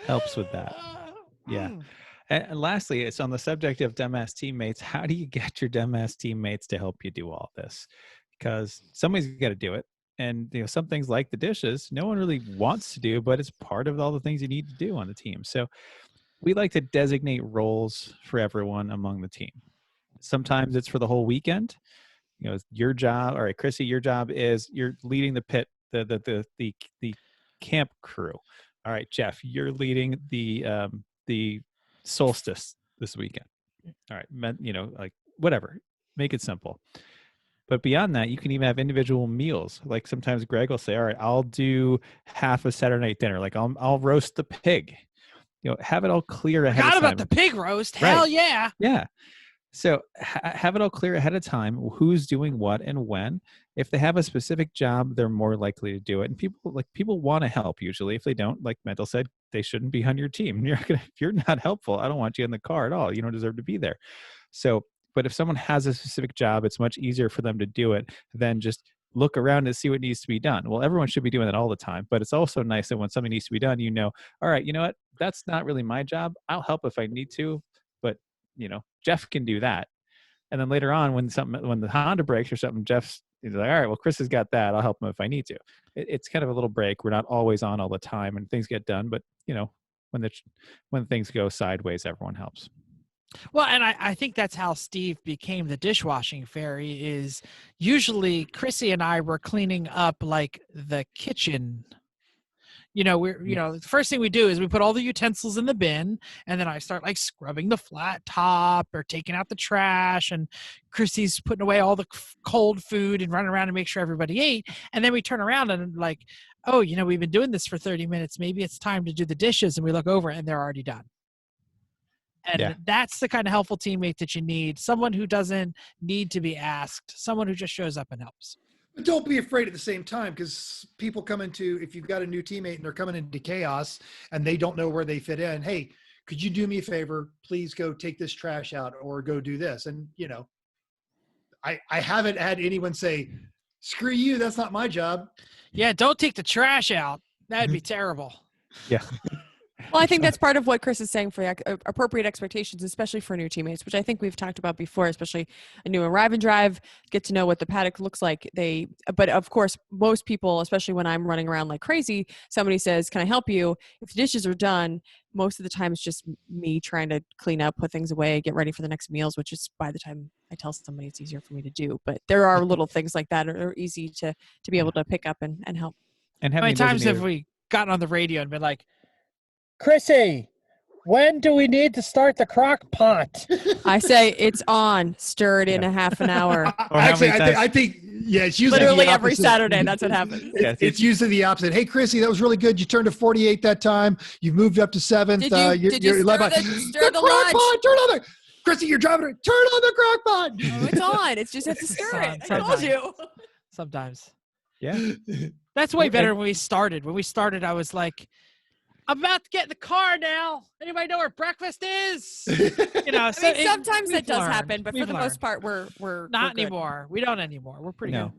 helps with that. Yeah. And lastly, it's on the subject of dumbass teammates. How do you get your dumbass teammates to help you do all this? Because somebody's got to do it. And some things like the dishes, no one really wants to do, but it's part of all the things you need to do on the team. So we like to designate roles for everyone among the team. Sometimes it's for the whole weekend. Your job. All right, Chrissy, your job is you're leading the pit, the camp crew. All right, Jeff, you're leading the solstice this weekend. All right, like whatever. Make it simple. But beyond that, you can even have individual meals. Like sometimes Greg will say, "All right, I'll do half of Saturday night dinner. Like I'll roast the pig." Have it all clear ahead of time. Forgot about the pig roast. Hell right. Yeah. Yeah. So have it all clear ahead of time, who's doing what and when. If they have a specific job, they're more likely to do it. And people want to help usually. If they don't, like Mental said, they shouldn't be on your team. If you're not helpful, I don't want you in the car at all. You don't deserve to be there. So, but if someone has a specific job, it's much easier for them to do it than just look around and see what needs to be done. Well, everyone should be doing that all the time, but it's also nice that when something needs to be done, all right, you know what? That's not really my job. I'll help if I need to, but Jeff can do that. And then later on, when the Honda breaks or something, Jeff's like, all right, well, Chris has got that. I'll help him if I need to. It's kind of a little break. We're not always on all the time and things get done, but when things go sideways, everyone helps. Well, and I think that's how Steve became the dishwashing fairy. Is usually Chrissy and I were cleaning up like the kitchen. The first thing we do is we put all the utensils in the bin, and then I start like scrubbing the flat top or taking out the trash, and Chrissy's putting away all the cold food and running around to make sure everybody ate. And then we turn around and like, oh, we've been doing this for 30 minutes. Maybe it's time to do the dishes. And we look over and they're already done. And that's the kind of helpful teammate that you need. Someone who doesn't need to be asked, someone who just shows up and helps. But don't be afraid at the same time, because people come if you've got a new teammate and they're coming into chaos and they don't know where they fit in. Hey, could you do me a favor? Please go take this trash out or go do this. And, I haven't had anyone say, screw you, that's not my job. Yeah, don't take the trash out. That'd be terrible. Yeah. Well, I think that's part of what Chris is saying for the appropriate expectations, especially for new teammates, which I think we've talked about before, especially a new arrive and drive, get to know what the paddock looks like. But of course, most people, especially when I'm running around like crazy, somebody says, "Can I help you?" If the dishes are done, most of the time it's just me trying to clean up, put things away, get ready for the next meals, which is by the time I tell somebody it's easier for me to do. But there are little things like that that are easy to be able to pick up and help. And How many having times have we gotten on the radio and been like, Chrissy, when do we need to start the crock pot? I say it's on, stir it in a half an hour. Or how Actually, many times- I think it's usually Literally the every opposite. Saturday, that's what happens. It's usually the opposite. Hey, Chrissy, that was really good. You turned to 48 that time. You've moved up to 7th. Did you you're stir 11. the crock lunch? pot, turn on the Chrissy, you're driving it. Turn on the crock pot. Oh, it's on. It's just have to stir it. I told you. Sometimes. Yeah. That's way better when we started. When we started, I was like, I'm about to get in the car now. Anybody know where breakfast is? You know, I mean, sometimes that does learned. happen, but for We've the most learned. part, we're Not good. anymore. We don't anymore. We're pretty No. good.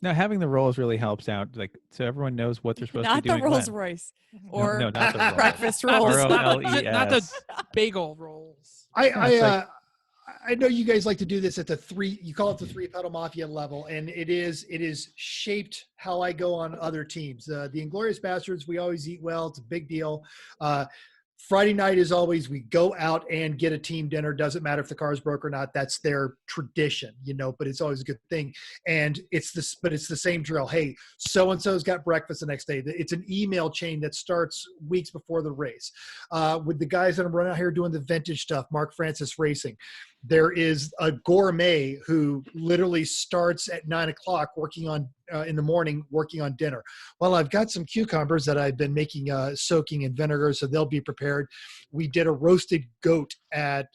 No, having the roles really helps out, like so everyone knows what they're supposed Not to be the doing. Rolls when. Royce or No, not the Rolls. breakfast Not rolls. the- R-O-L-E-S. Not the bagel rolls. I know you guys like to do this at you call it the 3-pedal mafia level, and it is shaped how I go on other teams. The Inglorious Bastards, we always eat well. It's a big deal. Friday night is always we go out and get a team dinner. Doesn't matter if the car's broke or not. That's their tradition, but it's always a good thing. And it's the same drill. Hey, so-and-so's got breakfast the next day. It's an email chain that starts weeks before the race. With the guys that I'm running out here doing the vintage stuff, Mark Francis Racing, there is a gourmet who literally starts at 9:00 working on in the morning, working on dinner. Well, I've got some cucumbers that I've been making soaking in vinegar, so they'll be prepared. We did a roasted goat at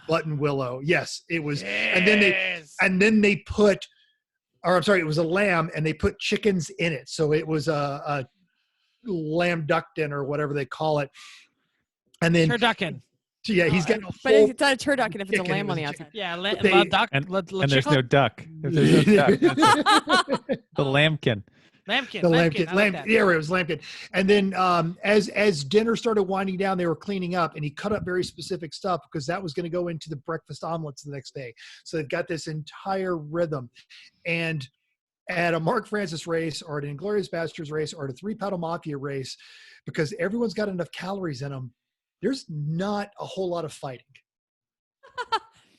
Button Willow. Yes, it was. Yes. And then they put, or I'm sorry, it was a lamb, and they put chickens in it. So it was a lamb duck dinner, whatever they call it. And then Turducken. yeah, he's getting a But full. it's not a turducken if it's a chicken, lamb it on was the a outside. Yeah, they- duck. And La there's no Chiclet? duck. If there's no duck, the lambkin. Lambkin. The Lambkin. lambkin, I like that. yeah, it was lambkin. And then as dinner started winding down, they were cleaning up, and he cut up very specific stuff because that was going to go into the breakfast omelets the next day. So they've got this entire rhythm. And at a Mark Francis race or an Inglorious Bastards race or at a 3-pedal mafia race, because everyone's got enough calories in them, there's not a whole lot of fighting.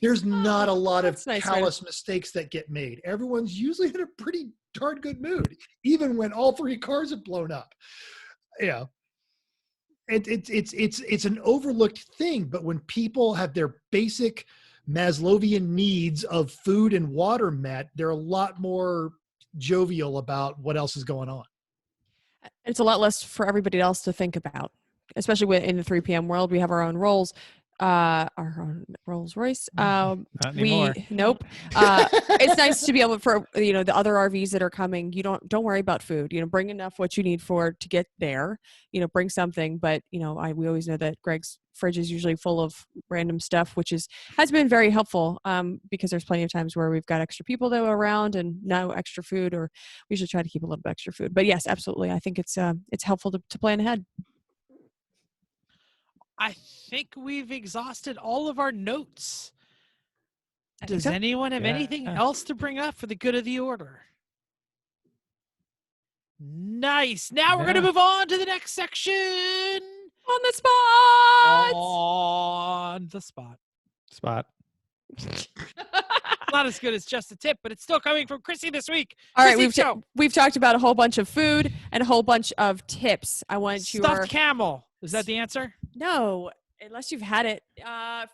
There's not a lot of that's nice, callous mistakes that get made. Everyone's usually in a pretty darn good mood, even when all 3 cars have blown up. Yeah. It's an overlooked thing, but when people have their basic Maslowian needs of food and water met, they're a lot more jovial about what else is going on. It's a lot less for everybody else to think about, especially in the 3 p.m. world. We have our own roles, our own Rolls Royce. Not anymore. Nope. It's nice to be able for the other RVs that are coming. You don't worry about food. Bring enough what you need to get there. Bring something. But we always know that Greg's fridge is usually full of random stuff, which has been very helpful. Because there's plenty of times where we've got extra people that are around and no extra food, or we should try to keep a little bit extra food. But yes, absolutely, I think it's helpful to plan ahead. I think we've exhausted all of our notes. Does so. anyone have Yeah. anything else to bring up for the good of the order? Nice. Now we're going to Yeah. move on to the next section. On the spot. On the spot. Spot. Not as good as just a tip, but it's still coming from Chrissy this week. All right, Chrissy, go. we've talked about a whole bunch of food and a whole bunch of tips. I want Stuffed camel. Is that the answer? no, unless you've had it.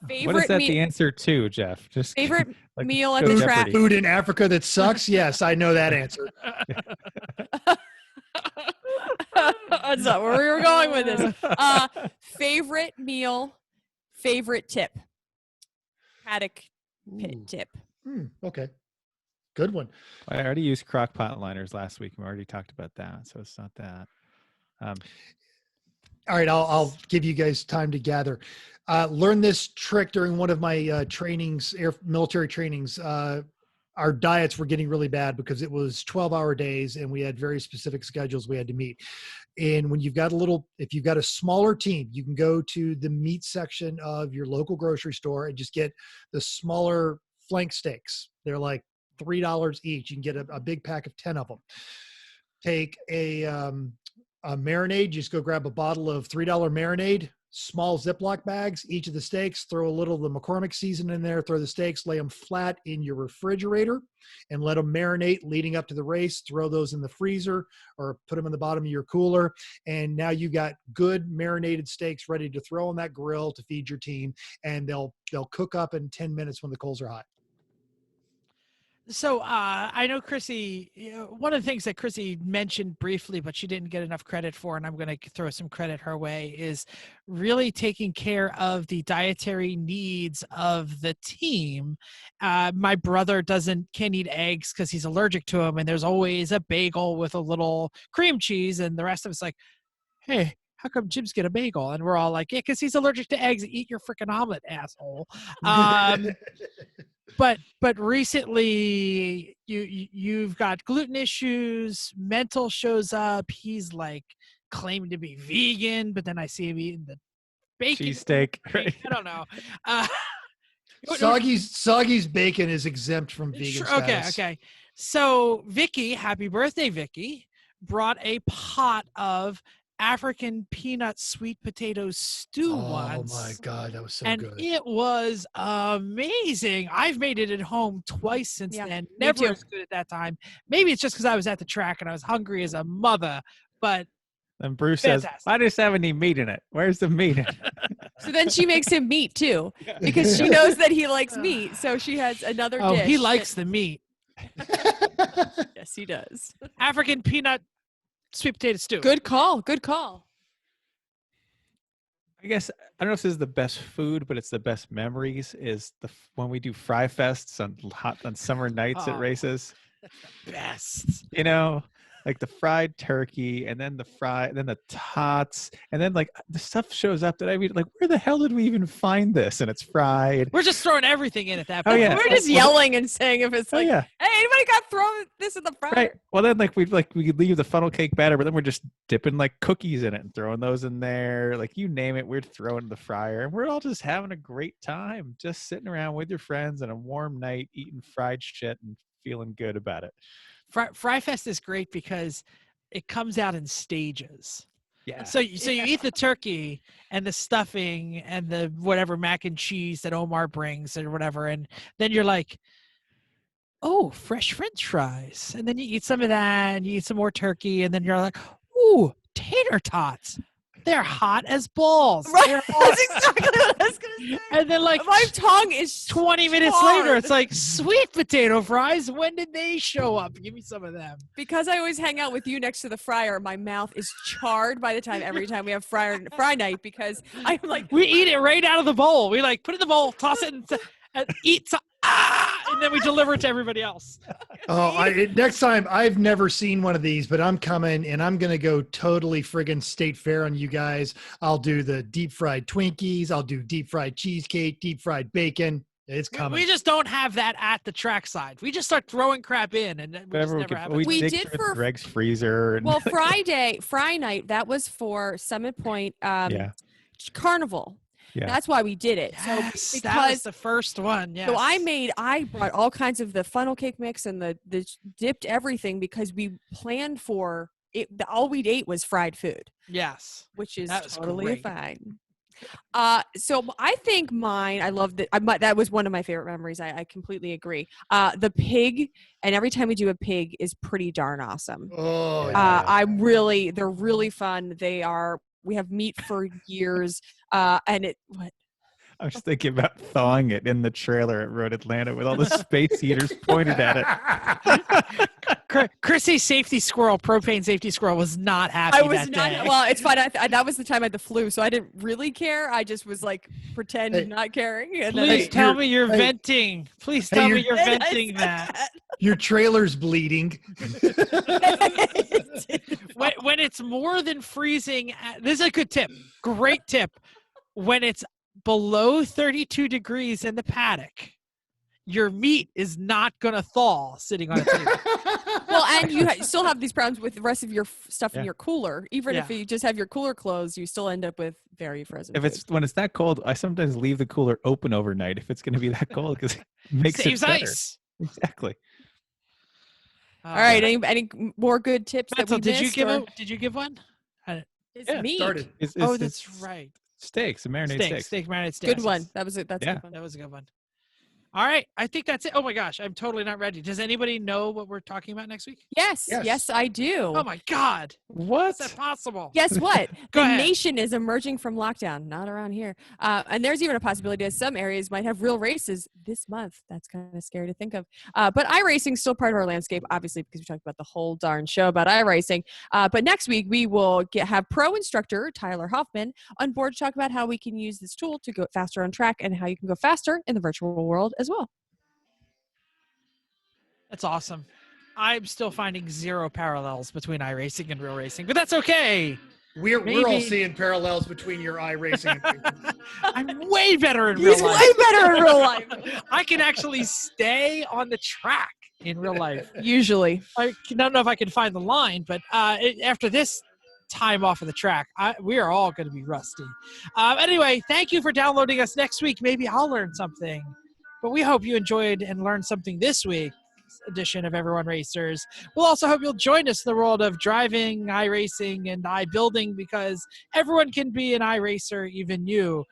Favorite What is that the answer to, Jeff? Just favorite like meal at Show the Jeopardy. track. Food in Africa that sucks? Yes, I know that answer. That's not where we were going with this. Favorite meal, favorite tip. Paddock pit Ooh. tip. Okay. Good one. I already used crock pot liners last week. We already talked about that, so it's not that. All right, I'll give you guys time to gather. Learn this trick during one of my trainings, military trainings. our diets were getting really bad because it was 12-hour days and we had very specific schedules we had to meet. And when if you've got a smaller team, you can go to the meat section of your local grocery store and just get the smaller flank steaks. They're like $3 each. You can get a big pack of 10 of them. Take a marinade, just go grab a bottle of $3 marinade, small Ziploc bags, each of the steaks, throw a little of the McCormick seasoning in there, throw the steaks, lay them flat in your refrigerator and let them marinate leading up to the race. Throw those in the freezer or put them in the bottom of your cooler. And now you got good marinated steaks ready to throw on that grill to feed your team. And they'll cook up in 10 minutes when the coals are hot. So I know Chrissy, one of the things that Chrissy mentioned briefly, but she didn't get enough credit for, and I'm going to throw some credit her way, is really taking care of the dietary needs of the team. My brother can't eat eggs because he's allergic to them, and there's always a bagel with a little cream cheese, and the rest of us like, hey, how come Jim's get a bagel? And we're all like, yeah, because he's allergic to eggs. Eat your freaking omelet, asshole. But recently you've got gluten issues. Mental shows up. He's like claiming to be vegan, but then I see him eating the bacon cheesesteak. Right? I don't know. Soggy's bacon is exempt from vegan status. Okay. So Vicky, happy birthday, Vicky, brought a pot of African peanut sweet potato stew once. Oh my God, that was so and good. It was amazing. I've made it at home twice since then. Me Never too. as good at that time. Maybe it's just because I was at the track and I was hungry as a mother, but And Bruce fantastic. says, "I just have any meat in it. Where's the meat in it?" So then she makes him meat too, because she knows that he likes meat. So she has another dish. He likes the meat. Yes, he does. African peanut sweet potato stew. Good call. Good call. I guess I don't know if this is the best food, but it's the best memories. Is when we do fry fests on summer nights at races. Best. You know, like the fried turkey, and then the tots, and then like the stuff shows up that I mean, like, where the hell did we even find this? And it's fried. We're just throwing everything in at that Oh, point. yeah. We're just yelling and saying if it's like, Oh yeah. hey, anybody got thrown this in the front? Right. Well, then we could leave the funnel cake batter, but then we're just dipping like cookies in it and throwing those in there. Like, you name it, we're throwing in the fryer, and we're all just having a great time, just sitting around with your friends on a warm night, eating fried shit and feeling good about it. Fry Fest is great because it comes out in stages. Yeah. So you eat the turkey and the stuffing and the whatever mac and cheese that Omar brings or whatever, and then you're like, oh, fresh French fries, and then you eat some of that, and you eat some more turkey, and then you're like, ooh, tater tots. They're hot as balls. Right. They're That's exactly what I was gonna say. And then like My tongue is 20 minutes charred. later, it's like, sweet potato fries. When did they show up? Give me some of them. Because I always hang out with you next to the fryer. My mouth is charred by the time every time we have fry night, because I'm like, We eat it right out of the bowl. We like put it in the bowl, toss it, and eat some. And then we deliver it to everybody else. Next time, I've never seen one of these, but I'm coming and I'm going to go totally friggin' state fair on you guys. I'll do the deep fried Twinkies. I'll do deep fried cheesecake, deep fried bacon. It's coming. We just don't have that at the trackside. We just start throwing crap in, and we just never have it. We dig did through for- Greg's freezer. And well, fry night, that was for Summit Point Carnival. Yeah. That's why we did it. Yes, So that was because the first one. Yes. so I brought all kinds of the funnel cake mix and the dipped everything, because we planned for it. All we ate was fried food, Yes. which is That was totally great. fine. So I think mine, I loved it. That was one of my favorite memories. I completely agree. The pig, and every time we do a pig, is pretty darn awesome. Oh, They're really fun. We have meat for years. And I was thinking about thawing it in the trailer at Road Atlanta with all the space heaters pointed at it. Chrissy's propane safety squirrel was not happy that day. Well, it's fine. That was the time I had the flu, so I didn't really care. I just was like pretend not caring. And Please tell me you're venting. Please tell me you're venting that. Your trailer's bleeding. When it's more than freezing, this is a good tip. Great tip. When it's below 32 degrees in the paddock, your meat is not going to thaw sitting on a table. Well, and you still have these problems with the rest of your stuff in Yeah. your cooler. Even if Yeah. you just have your cooler closed, you still end up with very frozen If food. it's when it's that cold, I sometimes leave the cooler open overnight if it's going to be that cold because it makes Saves it better. ice. Exactly. All right. Any more good tips that we Mental, did you missed? give or- did you give one? It's Yeah, meat. Started. Oh, that's right. Steaks, marinated steaks. Steak marinated steaks. Good one. That's a Yeah. good one. That was a good one. All right, I think that's it. Oh my gosh, I'm totally not ready. Does anybody know what we're talking about next week? Yes, Yes. yes, I do. Oh my god, What? is that possible? Guess what? Go The ahead. nation is emerging from lockdown. Not around here. And there's even a possibility that some areas might have real races this month. That's kind of scary to think of. But iRacing is still part of our landscape, obviously, because we talked about the whole darn show about iRacing. But next week, we will have pro instructor Tyler Hoffman on board to talk about how we can use this tool to go faster on track and how you can go faster in the virtual world as well. That's awesome. I'm still finding zero parallels between iRacing and real racing, but that's okay. We're all Maybe- seeing parallels between your iRacing and I'm way better in He's real life. way better in real life. I can actually stay on the track in real life. Usually. I don't know if I can find the line, but after this time off of the track, we are all going to be rusty. Anyway, thank you for downloading us. Next week, maybe I'll learn something. But we hope you enjoyed and learned something this week's edition of Everyone Racers. We'll also hope you'll join us in the world of driving, iRacing, and iBuilding, because everyone can be an iRacer, even you.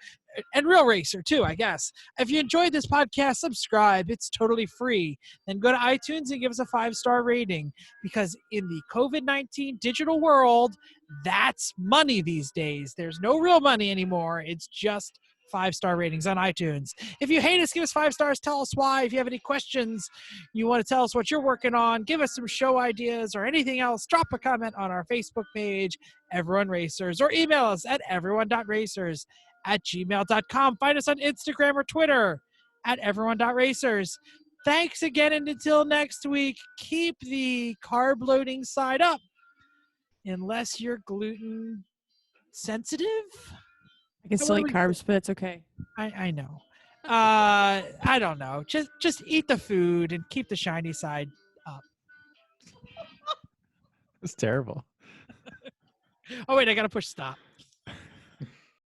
And real racer too, I guess. If you enjoyed this podcast, subscribe. It's totally free. Then go to iTunes and give us a 5-star rating, because in the COVID-19 digital world, that's money these days. There's no real money anymore. It's just 5-star ratings on iTunes. If you hate us, give us 5 stars. Tell us why. If you have any questions, you want to tell us what you're working on, give us some show ideas or anything else, drop a comment on our Facebook page, Everyone Racers, or email us at everyone.racers@gmail.com. Find us on Instagram or Twitter at everyone.racers. Thanks again, and until next week, keep the carb loading side up, unless you're gluten sensitive. I can still eat carbs, but it's okay. I know. I don't know. Just eat the food and keep the shiny side up. It's terrible. Oh wait, I gotta push stop.